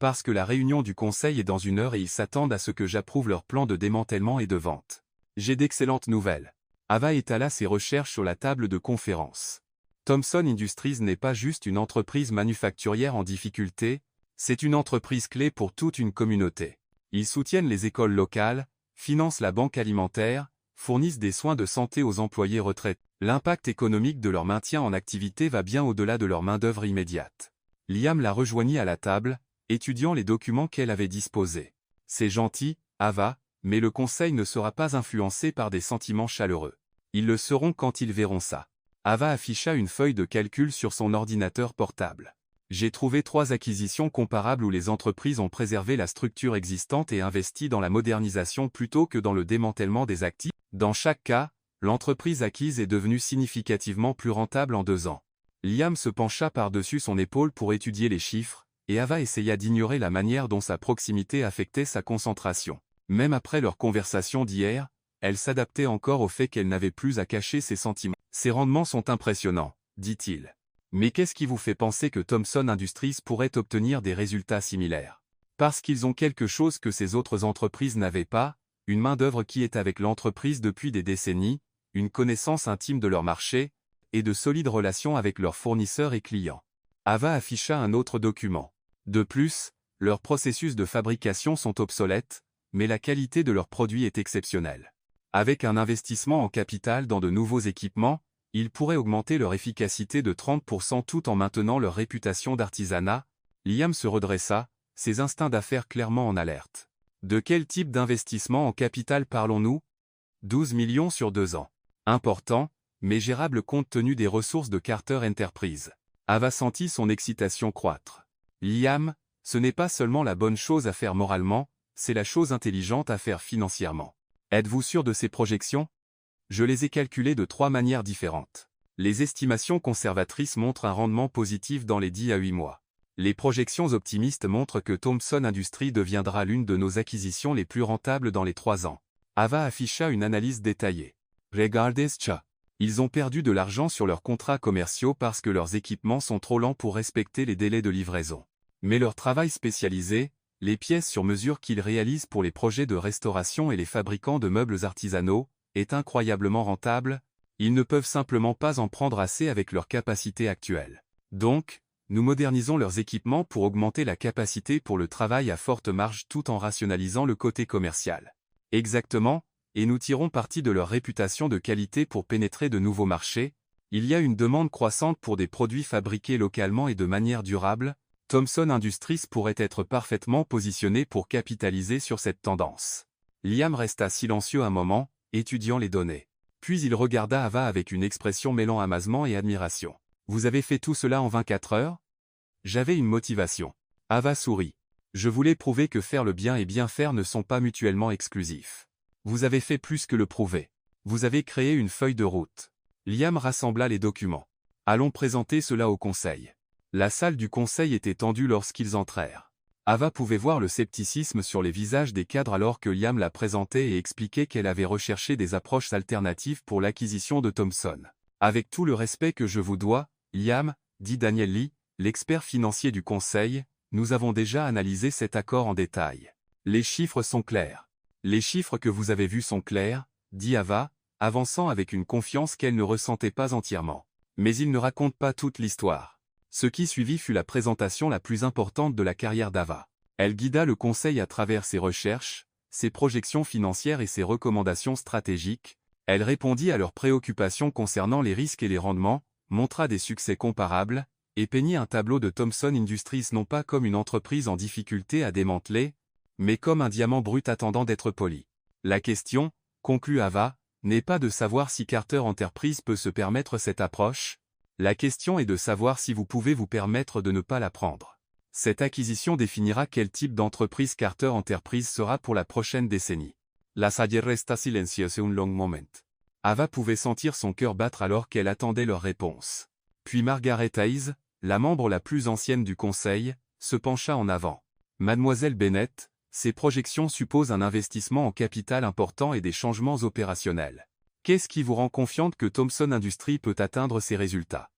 Parce que la réunion du conseil est dans 1 heure et ils s'attendent à ce que j'approuve leur plan de démantèlement et de vente. J'ai d'excellentes nouvelles. » Ava étala ses recherches sur la table de conférence. Thomson Industries n'est pas juste une entreprise manufacturière en difficulté, c'est une entreprise clé pour toute une communauté. Ils soutiennent les écoles locales, financent la banque alimentaire, fournissent des soins de santé aux employés retraités. L'impact économique de leur maintien en activité va bien au-delà de leur main-d'œuvre immédiate. Liam la rejoignit à la table, étudiant les documents qu'elle avait disposés. C'est gentil, Ava, mais le conseil ne sera pas influencé par des sentiments chaleureux. Ils le seront quand ils verront ça. Ava afficha une feuille de calcul sur son ordinateur portable. J'ai trouvé 3 acquisitions comparables où les entreprises ont préservé la structure existante et investi dans la modernisation plutôt que dans le démantèlement des actifs. Dans chaque cas, l'entreprise acquise est devenue significativement plus rentable en 2 ans. Liam se pencha par-dessus son épaule pour étudier les chiffres, et Ava essaya d'ignorer la manière dont sa proximité affectait sa concentration. Même après leur conversation d'hier, elle s'adaptait encore au fait qu'elle n'avait plus à cacher ses sentiments. « Ces rendements sont impressionnants, » dit-il. Mais qu'est-ce qui vous fait penser que Thomson Industries pourrait obtenir des résultats similaires? Parce qu'ils ont quelque chose que ces autres entreprises n'avaient pas, une main-d'œuvre qui est avec l'entreprise depuis des décennies, une connaissance intime de leur marché, et de solides relations avec leurs fournisseurs et clients. Ava afficha un autre document. De plus, leurs processus de fabrication sont obsolètes, mais la qualité de leurs produits est exceptionnelle. Avec un investissement en capital dans de nouveaux équipements, ils pourraient augmenter leur efficacité de 30% tout en maintenant leur réputation d'artisanat. Liam se redressa, ses instincts d'affaires clairement en alerte. De quel type d'investissement en capital parlons-nous? 12 millions sur 2 ans. Important, mais gérable compte tenu des ressources de Carter Enterprise. Ava sentit son excitation croître. Liam, ce n'est pas seulement la bonne chose à faire moralement, c'est la chose intelligente à faire financièrement. Êtes-vous sûr de ces projections? Je les ai calculées de 3 manières différentes. Les estimations conservatrices montrent un rendement positif dans les 10 à 8 mois. Les projections optimistes montrent que Thomson Industries deviendra l'une de nos acquisitions les plus rentables dans les 3 ans. Ava afficha une analyse détaillée. Regardez ça. Ils ont perdu de l'argent sur leurs contrats commerciaux parce que leurs équipements sont trop lents pour respecter les délais de livraison. Mais leur travail spécialisé, les pièces sur mesure qu'ils réalisent pour les projets de restauration et les fabricants de meubles artisanaux, est incroyablement rentable. Ils ne peuvent simplement pas en prendre assez avec leur capacité actuelle. Donc, nous modernisons leurs équipements pour augmenter la capacité pour le travail à forte marge tout en rationalisant le côté commercial. Exactement, et nous tirons parti de leur réputation de qualité pour pénétrer de nouveaux marchés. Il y a une demande croissante pour des produits fabriqués localement et de manière durable. Thomson Industries pourrait être parfaitement positionné pour capitaliser sur cette tendance. Liam resta silencieux un moment, étudiant les données. Puis il regarda Ava avec une expression mêlant amasement et admiration. « Vous avez fait tout cela en 24 heures? » J'avais une motivation. Ava sourit. Je voulais prouver que faire le bien et bien faire ne sont pas mutuellement exclusifs. Vous avez fait plus que le prouver. Vous avez créé une feuille de route. Liam rassembla les documents. Allons présenter cela au conseil. La salle du conseil était tendue lorsqu'ils entrèrent. Ava pouvait voir le scepticisme sur les visages des cadres alors que Liam la présentait et expliquait qu'elle avait recherché des approches alternatives pour l'acquisition de Thomson. Avec tout le respect que je vous dois, Liam, dit Daniel Lee, l'expert financier du conseil, nous avons déjà analysé cet accord en détail. Les chiffres sont clairs. Les chiffres que vous avez vus sont clairs, dit Ava, avançant avec une confiance qu'elle ne ressentait pas entièrement. Mais ils ne racontent pas toute l'histoire. Ce qui suivit fut la présentation la plus importante de la carrière d'Ava. Elle guida le conseil à travers ses recherches, ses projections financières et ses recommandations stratégiques. Elle répondit à leurs préoccupations concernant les risques et les rendements, montra des succès comparables, et peignit un tableau de Thomson Industries non pas comme une entreprise en difficulté à démanteler, mais comme un diamant brut attendant d'être poli. La question, conclut Ava, n'est pas de savoir si Carter Enterprise peut se permettre cette approche. La question est de savoir si vous pouvez vous permettre de ne pas la prendre. Cette acquisition définira quel type d'entreprise Carter Enterprise sera pour la prochaine décennie. La salle resta silencieuse un long moment. Ava pouvait sentir son cœur battre alors qu'elle attendait leur réponse. Puis Margaret Hayes, la membre la plus ancienne du conseil, se pencha en avant. Mademoiselle Bennet, ces projections supposent un investissement en capital important et des changements opérationnels. Qu'est-ce qui vous rend confiante que Thomson Industries peut atteindre ces résultats?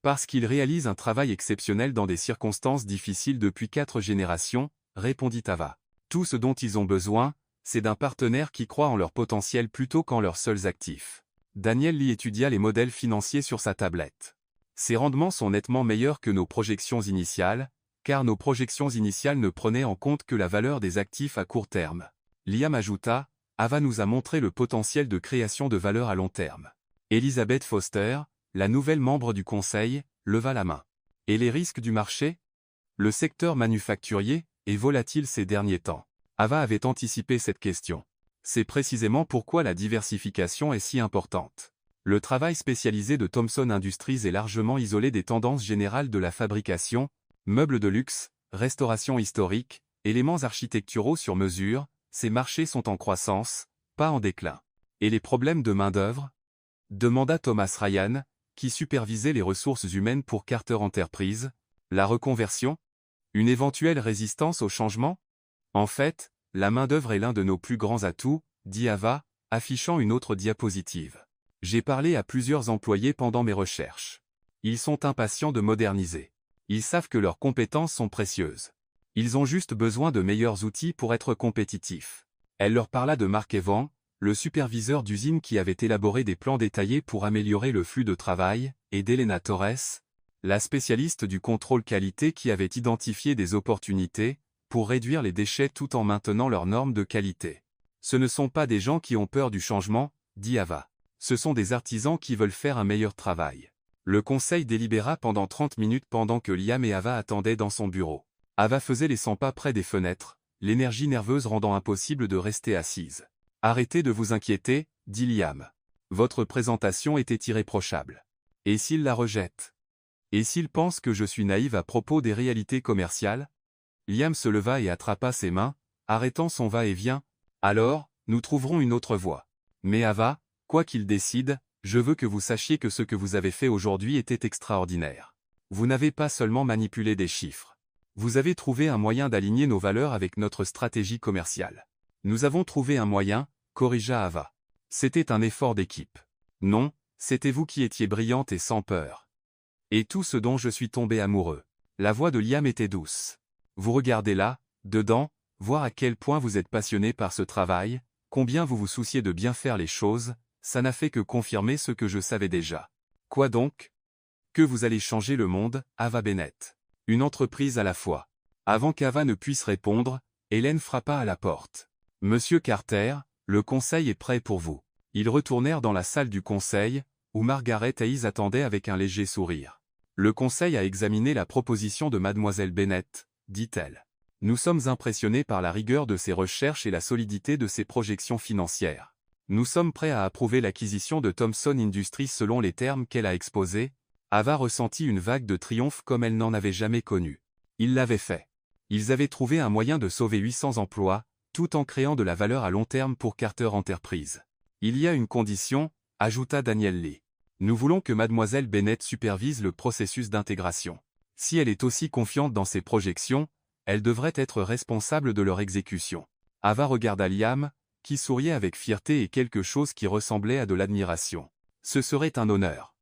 Parce qu'il réalise un travail exceptionnel dans des circonstances difficiles depuis 4 générations, répondit Ava. Tout ce dont ils ont besoin, c'est d'un partenaire qui croit en leur potentiel plutôt qu'en leurs seuls actifs. Daniel Lee étudia les modèles financiers sur sa tablette. Ces rendements sont nettement meilleurs que nos projections initiales, car nos projections initiales ne prenaient en compte que la valeur des actifs à court terme. Liam ajouta, Ava nous a montré le potentiel de création de valeur à long terme. Elizabeth Foster, la nouvelle membre du conseil, leva la main. Et les risques du marché? Le secteur manufacturier est volatile ces derniers temps. Ava avait anticipé cette question. C'est précisément pourquoi la diversification est si importante. Le travail spécialisé de Thomson Industries est largement isolé des tendances générales de la fabrication, meubles de luxe, restauration historique, éléments architecturaux sur mesure, ces marchés sont en croissance, pas en déclin. Et les problèmes de main-d'œuvre? Demanda Thomas Ryan, qui supervisait les ressources humaines pour Carter Enterprise. La reconversion? Une éventuelle résistance au changement? En fait, la main-d'œuvre est l'un de nos plus grands atouts, dit Ava, affichant une autre diapositive. J'ai parlé à plusieurs employés pendant mes recherches. Ils sont impatients de moderniser. Ils savent que leurs compétences sont précieuses. Ils ont juste besoin de meilleurs outils pour être compétitifs. Elle leur parla de Mark Evan, le superviseur d'usine qui avait élaboré des plans détaillés pour améliorer le flux de travail, et d'Elena Torres, la spécialiste du contrôle qualité qui avait identifié des opportunités pour réduire les déchets tout en maintenant leurs normes de qualité. Ce ne sont pas des gens qui ont peur du changement, dit Ava. Ce sont des artisans qui veulent faire un meilleur travail. Le conseil délibéra pendant 30 minutes pendant que Liam et Ava attendaient dans son bureau. Ava faisait les 100 pas près des fenêtres, l'énergie nerveuse rendant impossible de rester assise. Arrêtez de vous inquiéter, dit Liam. Votre présentation était irréprochable. Et s'il la rejette? Et s'il pense que je suis naïve à propos des réalités commerciales? Liam se leva et attrapa ses mains, arrêtant son va-et-vient. Alors, nous trouverons une autre voie. Mais Ava, quoi qu'il décide, je veux que vous sachiez que ce que vous avez fait aujourd'hui était extraordinaire. Vous n'avez pas seulement manipulé des chiffres. Vous avez trouvé un moyen d'aligner nos valeurs avec notre stratégie commerciale. Nous avons trouvé un moyen, corrigea Ava. C'était un effort d'équipe. Non, c'était vous qui étiez brillante et sans peur. Et tout ce dont je suis tombé amoureux. La voix de Liam était douce. Vous regardez là, dedans, voir à quel point vous êtes passionné par ce travail, combien vous vous souciez de bien faire les choses, ça n'a fait que confirmer ce que je savais déjà. Quoi donc? Que vous allez changer le monde, Ava Bennett. Une entreprise à la fois. Avant qu'Ava ne puisse répondre, Hélène frappa à la porte. Monsieur Carter, le conseil est prêt pour vous. Ils retournèrent dans la salle du conseil, où Margaret Hayes attendait avec un léger sourire. Le conseil a examiné la proposition de Mademoiselle Bennett, dit-elle. Nous sommes impressionnés par la rigueur de ses recherches et la solidité de ses projections financières. Nous sommes prêts à approuver l'acquisition de Thomson Industries selon les termes qu'elle a exposés. Ava ressentit une vague de triomphe comme elle n'en avait jamais connu. Ils l'avaient fait. Ils avaient trouvé un moyen de sauver 800 emplois, tout en créant de la valeur à long terme pour Carter Enterprise. Il y a une condition, ajouta Daniel Lee. Nous voulons que Mademoiselle Bennett supervise le processus d'intégration. Si elle est aussi confiante dans ses projections, elle devrait être responsable de leur exécution. Ava regarda Liam, qui souriait avec fierté et quelque chose qui ressemblait à de l'admiration. Ce serait un honneur,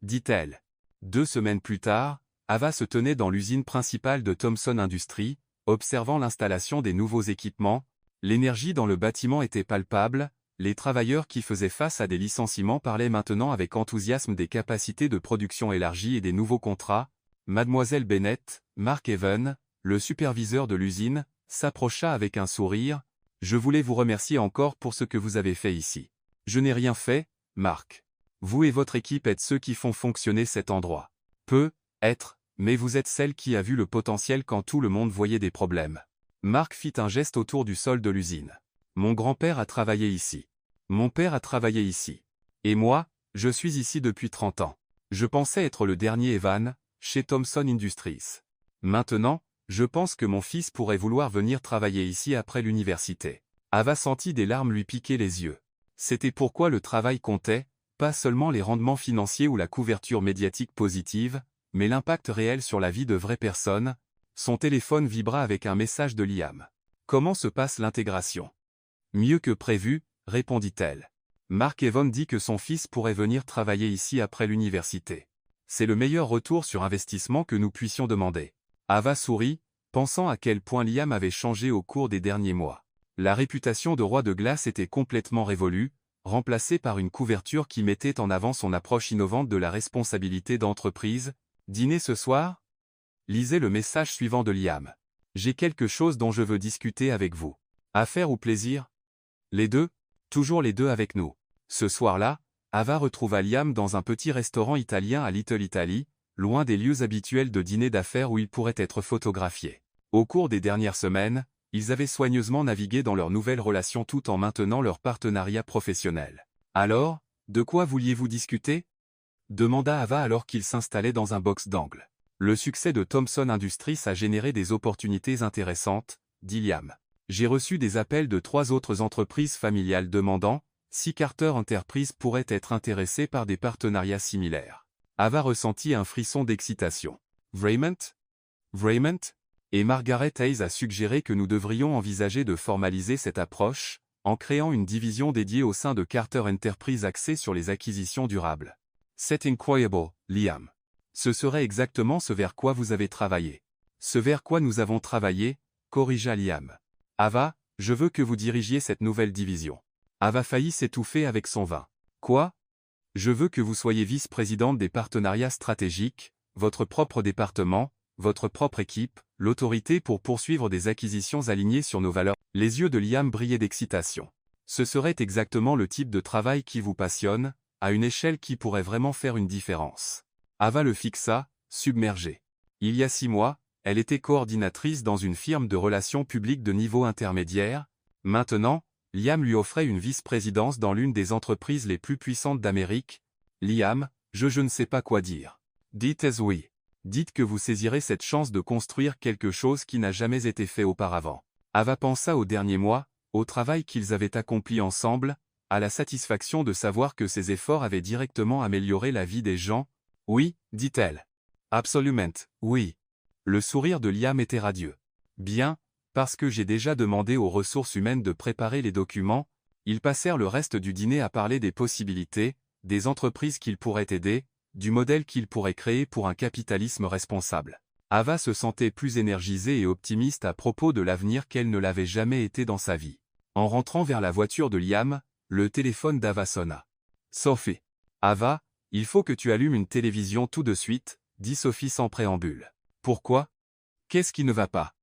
dit-elle. 2 semaines plus tard, Ava se tenait dans l'usine principale de Thomson Industries, observant l'installation des nouveaux équipements. L'énergie dans le bâtiment était palpable, les travailleurs qui faisaient face à des licenciements parlaient maintenant avec enthousiasme des capacités de production élargies et des nouveaux contrats. Mademoiselle Bennett, Mark Evan, le superviseur de l'usine, s'approcha avec un sourire. Je voulais vous remercier encore pour ce que vous avez fait ici. Je n'ai rien fait, Mark. Vous et votre équipe êtes ceux qui font fonctionner cet endroit. Peut-être, mais vous êtes celle qui a vu le potentiel quand tout le monde voyait des problèmes. Mark fit un geste autour du sol de l'usine. Mon grand-père a travaillé ici. Mon père a travaillé ici. Et moi, je suis ici depuis 30 ans. Je pensais être le dernier Evan, chez Thomson Industries. Maintenant, je pense que mon fils pourrait vouloir venir travailler ici après l'université. Ava sentit des larmes lui piquer les yeux. C'était pourquoi le travail comptait, pas seulement les rendements financiers ou la couverture médiatique positive, mais l'impact réel sur la vie de vraies personnes. Son téléphone vibra avec un message de Liam. Comment se passe l'intégration? Mieux que prévu, répondit-elle. Mark Evan dit que son fils pourrait venir travailler ici après l'université. C'est le meilleur retour sur investissement que nous puissions demander. Ava sourit, pensant à quel point Liam avait changé au cours des derniers mois. La réputation de roi de glace était complètement révolue, remplacée par une couverture qui mettait en avant son approche innovante de la responsabilité d'entreprise. Dîner ce soir? Lisez le message suivant de Liam. J'ai quelque chose dont je veux discuter avec vous. Affaire ou plaisir? Les deux? Toujours les deux avec nous. Ce soir-là, Ava retrouva Liam dans un petit restaurant italien à Little Italy, loin des lieux habituels de dîner d'affaires où il pourrait être photographié. Au cours des dernières semaines, ils avaient soigneusement navigué dans leur nouvelle relation tout en maintenant leur partenariat professionnel. Alors, de quoi vouliez-vous discuter? Demanda Ava alors qu'il s'installait dans un box d'angle. Le succès de Thomson Industries a généré des opportunités intéressantes, dit Liam. J'ai reçu des appels de 3 autres entreprises familiales demandant si Carter Enterprises pourrait être intéressé par des partenariats similaires. Ava ressentit un frisson d'excitation. Vraiment? Et Margaret Hayes a suggéré que nous devrions envisager de formaliser cette approche, en créant une division dédiée au sein de Carter Enterprises axée sur les acquisitions durables. C'est incroyable, Liam. Ce serait exactement ce vers quoi vous avez travaillé. Ce vers quoi nous avons travaillé, corrigea Liam. Ava, je veux que vous dirigiez cette nouvelle division. Ava faillit s'étouffer avec son vin. Quoi? Je veux que vous soyez vice-présidente des partenariats stratégiques, votre propre département, votre propre équipe, l'autorité pour poursuivre des acquisitions alignées sur nos valeurs. Les yeux de Liam brillaient d'excitation. Ce serait exactement le type de travail qui vous passionne, à une échelle qui pourrait vraiment faire une différence. Ava le fixa, submergée. Il y a 6 mois, elle était coordinatrice dans une firme de relations publiques de niveau intermédiaire. Maintenant, Liam lui offrait une vice-présidence dans l'une des entreprises les plus puissantes d'Amérique. Liam, je ne sais pas quoi dire. Dites oui. Dites que vous saisirez cette chance de construire quelque chose qui n'a jamais été fait auparavant. Ava pensa aux derniers mois, au travail qu'ils avaient accompli ensemble, à la satisfaction de savoir que ses efforts avaient directement amélioré la vie des gens. Oui, dit-elle. Absolument, oui. Le sourire de Liam était radieux. Bien, parce que j'ai déjà demandé aux ressources humaines de préparer les documents, ils passèrent le reste du dîner à parler des possibilités, des entreprises qu'ils pourraient aider, du modèle qu'ils pourraient créer pour un capitalisme responsable. Ava se sentait plus énergisée et optimiste à propos de l'avenir qu'elle ne l'avait jamais été dans sa vie. En rentrant vers la voiture de Liam, le téléphone d'Ava sonna. Sophie. Ava, il faut que tu allumes une télévision tout de suite, dit Sophie sans préambule. Pourquoi? Qu'est-ce qui ne va pas?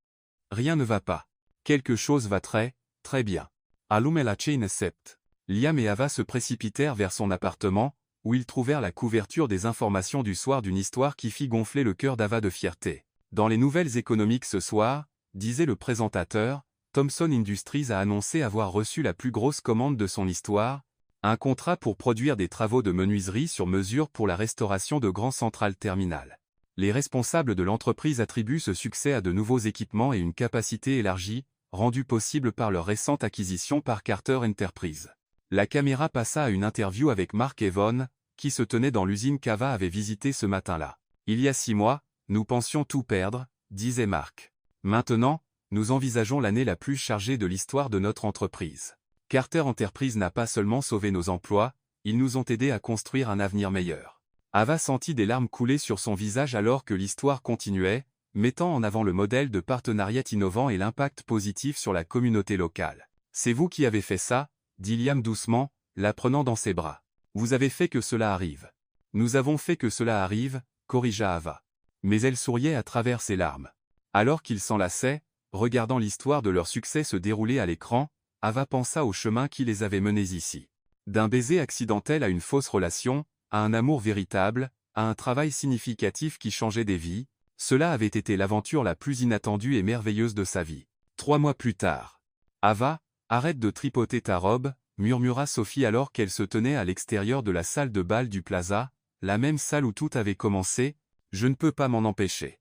Rien ne va pas. Quelque chose va très bien. Allume la chaîne 7. Liam et Ava se précipitèrent vers son appartement, où ils trouvèrent la couverture des informations du soir d'une histoire qui fit gonfler le cœur d'Ava de fierté. Dans les nouvelles économiques ce soir, disait le présentateur, Thomson Industries a annoncé avoir reçu la plus grosse commande de son histoire, un contrat pour produire des travaux de menuiserie sur mesure pour la restauration de grands centrales terminales. Les responsables de l'entreprise attribuent ce succès à de nouveaux équipements et une capacité élargie, rendue possible par leur récente acquisition par Carter Enterprises. La caméra passa à une interview avec Mark Evan, qui se tenait dans l'usine qu'Ava avait visitée ce matin-là. Il y a 6 mois, nous pensions tout perdre, disait Mark. Maintenant, nous envisageons l'année la plus chargée de l'histoire de notre entreprise. Carter Enterprises n'a pas seulement sauvé nos emplois, ils nous ont aidés à construire un avenir meilleur. Ava sentit des larmes couler sur son visage alors que l'histoire continuait, mettant en avant le modèle de partenariat innovant et l'impact positif sur la communauté locale. C'est vous qui avez fait ça, dit Liam doucement, la prenant dans ses bras. Vous avez fait que cela arrive. Nous avons fait que cela arrive, corrigea Ava. Mais elle souriait à travers ses larmes. Alors qu'ils s'enlaçaient, regardant l'histoire de leur succès se dérouler à l'écran, Ava pensa au chemin qui les avait menés ici. D'un baiser accidentel à une fausse relation, à un amour véritable, à un travail significatif qui changeait des vies, cela avait été l'aventure la plus inattendue et merveilleuse de sa vie. 3 mois plus tard. Ava, arrête de tripoter ta robe, murmura Sophie alors qu'elle se tenait à l'extérieur de la salle de bal du Plaza, la même salle où tout avait commencé. Je ne peux pas m'en empêcher.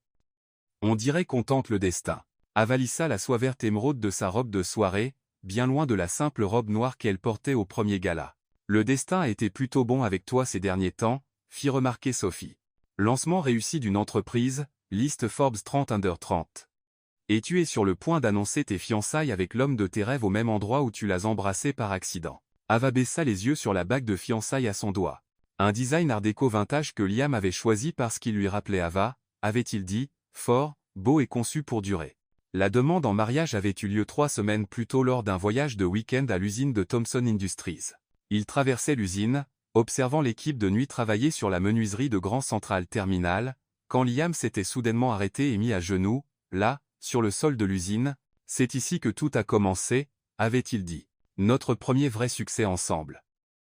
On dirait qu'on tente le destin. Ava lissa la soie verte émeraude de sa robe de soirée, bien loin de la simple robe noire qu'elle portait au premier gala. Le destin a été plutôt bon avec toi ces derniers temps, fit remarquer Sophie. Lancement réussi d'une entreprise, liste Forbes 30 Under 30. Et tu es sur le point d'annoncer tes fiançailles avec l'homme de tes rêves au même endroit où tu l'as embrassé par accident. Ava baissa les yeux sur la bague de fiançailles à son doigt. Un design art déco vintage que Liam avait choisi parce qu'il lui rappelait Ava, avait-il dit, fort, beau et conçu pour durer. La demande en mariage avait eu lieu 3 semaines plus tôt lors d'un voyage de week-end à l'usine de Thomson Industries. Il traversait l'usine, observant l'équipe de nuit travailler sur la menuiserie de Grand Central Terminal, quand Liam s'était soudainement arrêté et mis à genoux, là, sur le sol de l'usine. C'est ici que tout a commencé, avait-il dit. Notre premier vrai succès ensemble.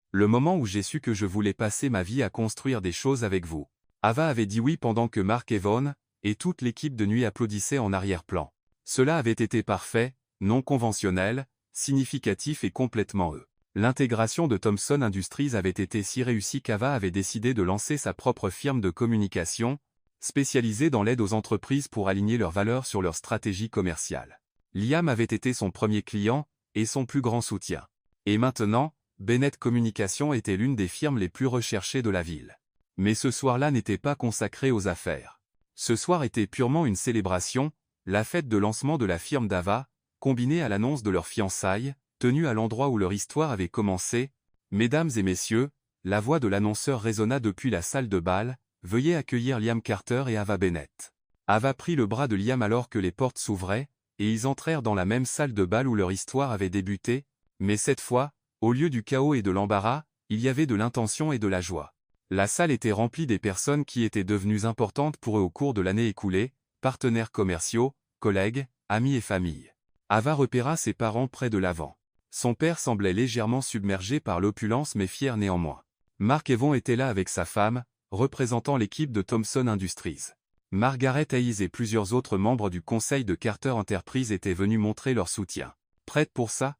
Le moment où j'ai su que je voulais passer ma vie à construire des choses avec vous. Ava avait dit oui pendant que Mark Evan et toute l'équipe de nuit applaudissaient en arrière-plan. Cela avait été parfait, non conventionnel, significatif et complètement eux. L'intégration de Thomson Industries avait été si réussie qu'Ava avait décidé de lancer sa propre firme de communication, spécialisée dans l'aide aux entreprises pour aligner leurs valeurs sur leur stratégie commerciale. Liam avait été son premier client, et son plus grand soutien. Et maintenant, Bennett Communication était l'une des firmes les plus recherchées de la ville. Mais ce soir-là n'était pas consacré aux affaires. Ce soir était purement une célébration, la fête de lancement de la firme d'Ava, combinée à l'annonce de leurs fiançailles, tenue à l'endroit où leur histoire avait commencé. Mesdames et messieurs, la voix de l'annonceur résonna depuis la salle de bal, veuillez accueillir Liam Carter et Ava Bennett. Ava prit le bras de Liam alors que les portes s'ouvraient, et ils entrèrent dans la même salle de bal où leur histoire avait débuté, mais cette fois, au lieu du chaos et de l'embarras, il y avait de l'intention et de la joie. La salle était remplie des personnes qui étaient devenues importantes pour eux au cours de l'année écoulée, partenaires commerciaux, collègues, amis et familles. Ava repéra ses parents près de l'avant. Son père semblait légèrement submergé par l'opulence mais fier néanmoins. Mark Evan était là avec sa femme, représentant l'équipe de Thomson Industries. Margaret Hayes et plusieurs autres membres du conseil de Carter Enterprise étaient venus montrer leur soutien. « Prête pour ça ?»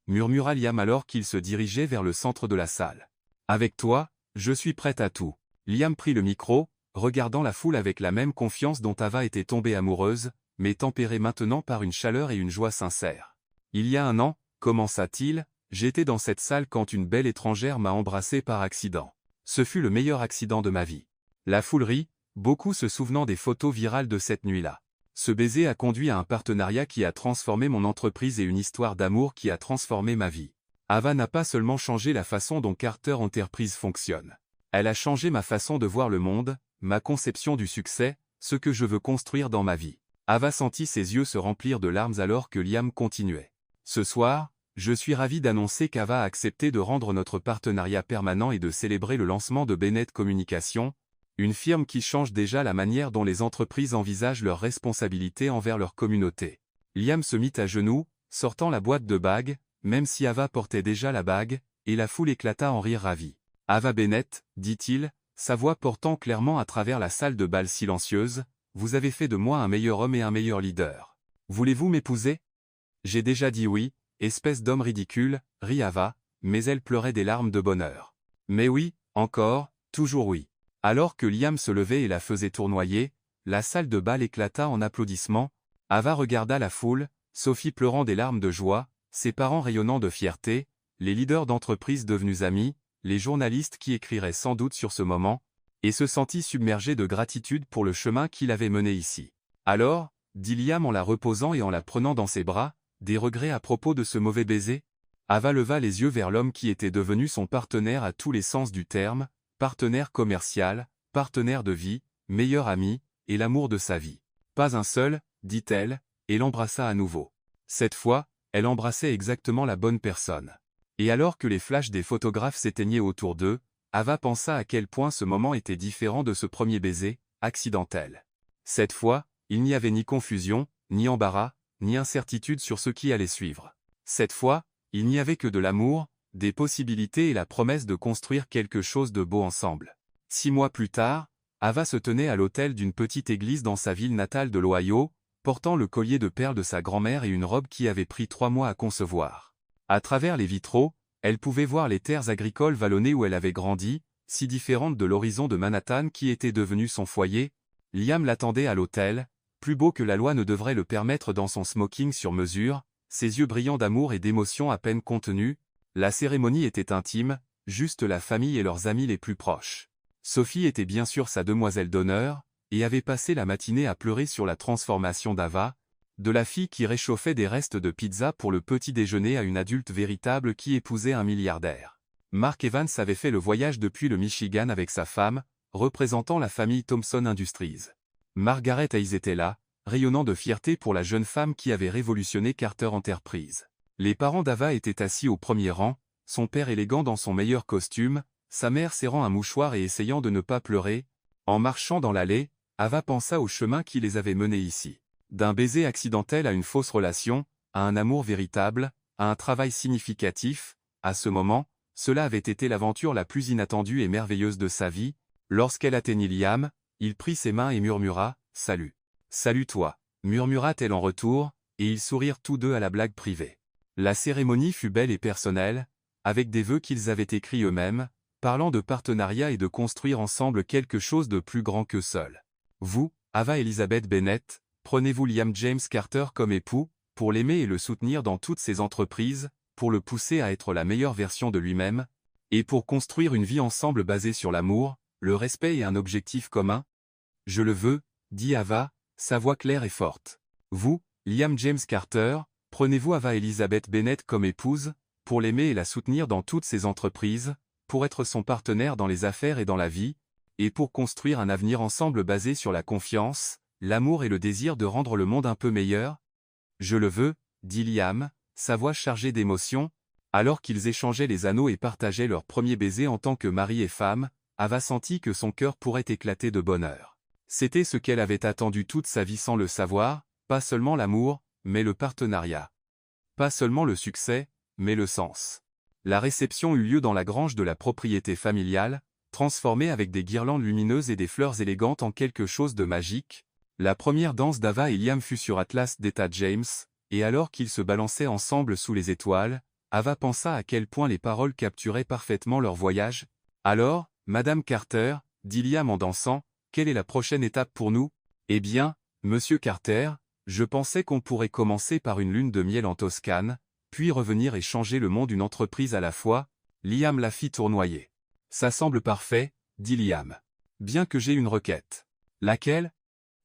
murmura Liam alors qu'il se dirigeait vers le centre de la salle. « Avec toi, je suis prête à tout. » Liam prit le micro, regardant la foule avec la même confiance dont Ava était tombée amoureuse, mais tempérée maintenant par une chaleur et une joie sincères. « Il y a un an, commença-t-il, j'étais dans cette salle quand une belle étrangère m'a embrassé par accident. Ce fut le meilleur accident de ma vie. » La foule rit, beaucoup se souvenant des photos virales de cette nuit-là. Ce baiser a conduit à un partenariat qui a transformé mon entreprise et une histoire d'amour qui a transformé ma vie. Ava n'a pas seulement changé la façon dont Carter Enterprise fonctionne. Elle a changé ma façon de voir le monde, ma conception du succès, ce que je veux construire dans ma vie. Ava sentit ses yeux se remplir de larmes alors que Liam continuait. Ce soir, je suis ravi d'annoncer qu'Ava a accepté de rendre notre partenariat permanent et de célébrer le lancement de Bennett Communication, une firme qui change déjà la manière dont les entreprises envisagent leurs responsabilités envers leur communauté. Liam se mit à genoux, sortant la boîte de bagues, même si Ava portait déjà la bague, et la foule éclata en rire ravi. « Ava Bennett, dit-il, sa voix portant clairement à travers la salle de bal silencieuse, vous avez fait de moi un meilleur homme et un meilleur leader. Voulez-vous m'épouser ? » J'ai déjà dit oui, espèce d'homme ridicule, rit Ava, mais elle pleurait des larmes de bonheur. Mais oui, encore, toujours oui. Alors que Liam se levait et la faisait tournoyer, la salle de bal éclata en applaudissements. Ava regarda la foule, Sophie pleurant des larmes de joie, ses parents rayonnant de fierté, les leaders d'entreprise devenus amis, les journalistes qui écriraient sans doute sur ce moment, et se sentit submergé de gratitude pour le chemin qu'il avait mené ici. Alors, dit Liam en la reposant et en la prenant dans ses bras, des regrets à propos de ce mauvais baiser ? Ava leva les yeux vers l'homme qui était devenu son partenaire à tous les sens du terme, partenaire commercial, partenaire de vie, meilleur ami, et l'amour de sa vie. Pas un seul, dit-elle, et l'embrassa à nouveau. Cette fois, elle embrassait exactement la bonne personne. Et alors que les flashs des photographes s'éteignaient autour d'eux, Ava pensa à quel point ce moment était différent de ce premier baiser, accidentel. Cette fois, il n'y avait ni confusion, ni embarras, ni incertitude sur ce qui allait suivre. Cette fois, il n'y avait que de l'amour, des possibilités et la promesse de construire quelque chose de beau ensemble. 6 mois plus tard, Ava se tenait à l'autel d'une petite église dans sa ville natale de l'Ohio, portant le collier de perles de sa grand-mère et une robe qui avait pris 3 mois à concevoir. À travers les vitraux, elle pouvait voir les terres agricoles vallonnées où elle avait grandi, si différentes de l'horizon de Manhattan qui était devenu son foyer. Liam l'attendait à l'hôtel, plus beau que la loi ne devrait le permettre dans son smoking sur mesure, ses yeux brillants d'amour et d'émotion à peine contenus. La cérémonie était intime, juste la famille et leurs amis les plus proches. Sophie était bien sûr sa demoiselle d'honneur, et avait passé la matinée à pleurer sur la transformation d'Ava, de la fille qui réchauffait des restes de pizza pour le petit déjeuner à une adulte véritable qui épousait un milliardaire. Mark Evans avait fait le voyage depuis le Michigan avec sa femme, représentant la famille Thomson Industries. Margaret Hayes était là, rayonnant de fierté pour la jeune femme qui avait révolutionné Carter Enterprise. Les parents d'Ava étaient assis au premier rang, son père élégant dans son meilleur costume, sa mère serrant un mouchoir et essayant de ne pas pleurer. En marchant dans l'allée, Ava pensa au chemin qui les avait menés ici. D'un baiser accidentel à une fausse relation, à un amour véritable, à un travail significatif, à ce moment, cela avait été l'aventure la plus inattendue et merveilleuse de sa vie. Lorsqu'elle atteignit Liam, il prit ses mains et murmura « Salut ». « Salut toi », murmura-t-elle en retour, et ils sourirent tous deux à la blague privée. La cérémonie fut belle et personnelle, avec des vœux qu'ils avaient écrits eux-mêmes, parlant de partenariat et de construire ensemble quelque chose de plus grand qu'eux seuls. Vous, Ava Elizabeth Bennett, prenez-vous Liam James Carter comme époux, pour l'aimer et le soutenir dans toutes ses entreprises, pour le pousser à être la meilleure version de lui-même, et pour construire une vie ensemble basée sur l'amour, le respect et un objectif commun? Je le veux, dit Ava, sa voix claire et forte. Vous, Liam James Carter, prenez-vous Ava Elizabeth Bennett comme épouse, pour l'aimer et la soutenir dans toutes ses entreprises, pour être son partenaire dans les affaires et dans la vie, et pour construire un avenir ensemble basé sur la confiance, l'amour et le désir de rendre le monde un peu meilleur? Je le veux, dit Liam, sa voix chargée d'émotion. Alors qu'ils échangeaient les anneaux et partageaient leur premier baiser en tant que mari et femme, Ava sentit que son cœur pourrait éclater de bonheur. C'était ce qu'elle avait attendu toute sa vie sans le savoir, pas seulement l'amour, mais le partenariat. Pas seulement le succès, mais le sens. La réception eut lieu dans la grange de la propriété familiale, transformée avec des guirlandes lumineuses et des fleurs élégantes en quelque chose de magique. La première danse d'Ava et Liam fut sur Atlas d'Etta James, et alors qu'ils se balançaient ensemble sous les étoiles, Ava pensa à quel point les paroles capturaient parfaitement leur voyage. Alors, Madame Carter, dit Liam en dansant, quelle est la prochaine étape pour nous? Eh bien, Monsieur Carter, je pensais qu'on pourrait commencer par une lune de miel en Toscane, puis revenir et changer le monde une entreprise à la fois. Liam la fit tournoyer. Ça semble parfait, dit Liam. Bien que j'ai une requête. Laquelle?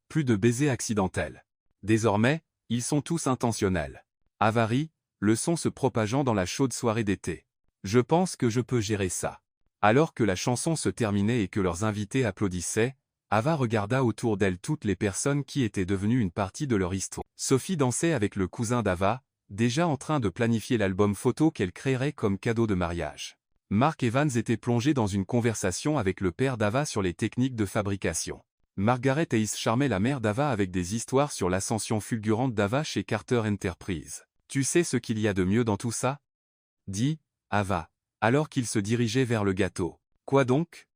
Plus de baisers accidentels. Désormais, ils sont tous intentionnels. Avarie, le son se propageant dans la chaude soirée d'été. Je pense que je peux gérer ça. Alors que la chanson se terminait et que leurs invités applaudissaient, Ava regarda autour d'elle toutes les personnes qui étaient devenues une partie de leur histoire. Sophie dansait avec le cousin d'Ava, déjà en train de planifier l'album photo qu'elle créerait comme cadeau de mariage. Mark Evans était plongé dans une conversation avec le père d'Ava sur les techniques de fabrication. Margaret Hayes charmait la mère d'Ava avec des histoires sur l'ascension fulgurante d'Ava chez Carter Enterprise. Tu sais ce qu'il y a de mieux dans tout ça? Dit Ava, alors qu'il se dirigeait vers le gâteau. Quoi donc?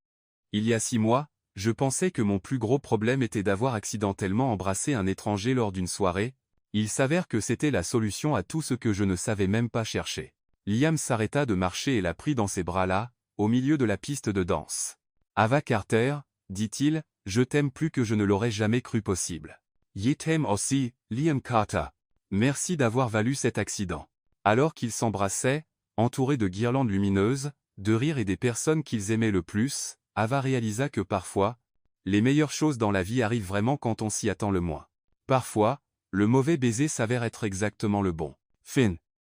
Il y a 6 mois, je pensais que mon plus gros problème était d'avoir accidentellement embrassé un étranger lors d'une soirée. Il s'avère que c'était la solution à tout ce que je ne savais même pas chercher. Liam s'arrêta de marcher et la prit dans ses bras là, au milieu de la piste de danse. Ava Carter, dit-il, je t'aime plus que je ne l'aurais jamais cru possible. Je t'aime aussi, Liam Carter. Merci d'avoir valu cet accident. Alors qu'ils s'embrassaient, entourés de guirlandes lumineuses, de rires et des personnes qu'ils aimaient le plus, Ava réalisa que parfois, les meilleures choses dans la vie arrivent vraiment quand on s'y attend le moins. Parfois, le mauvais baiser s'avère être exactement le bon. Fin.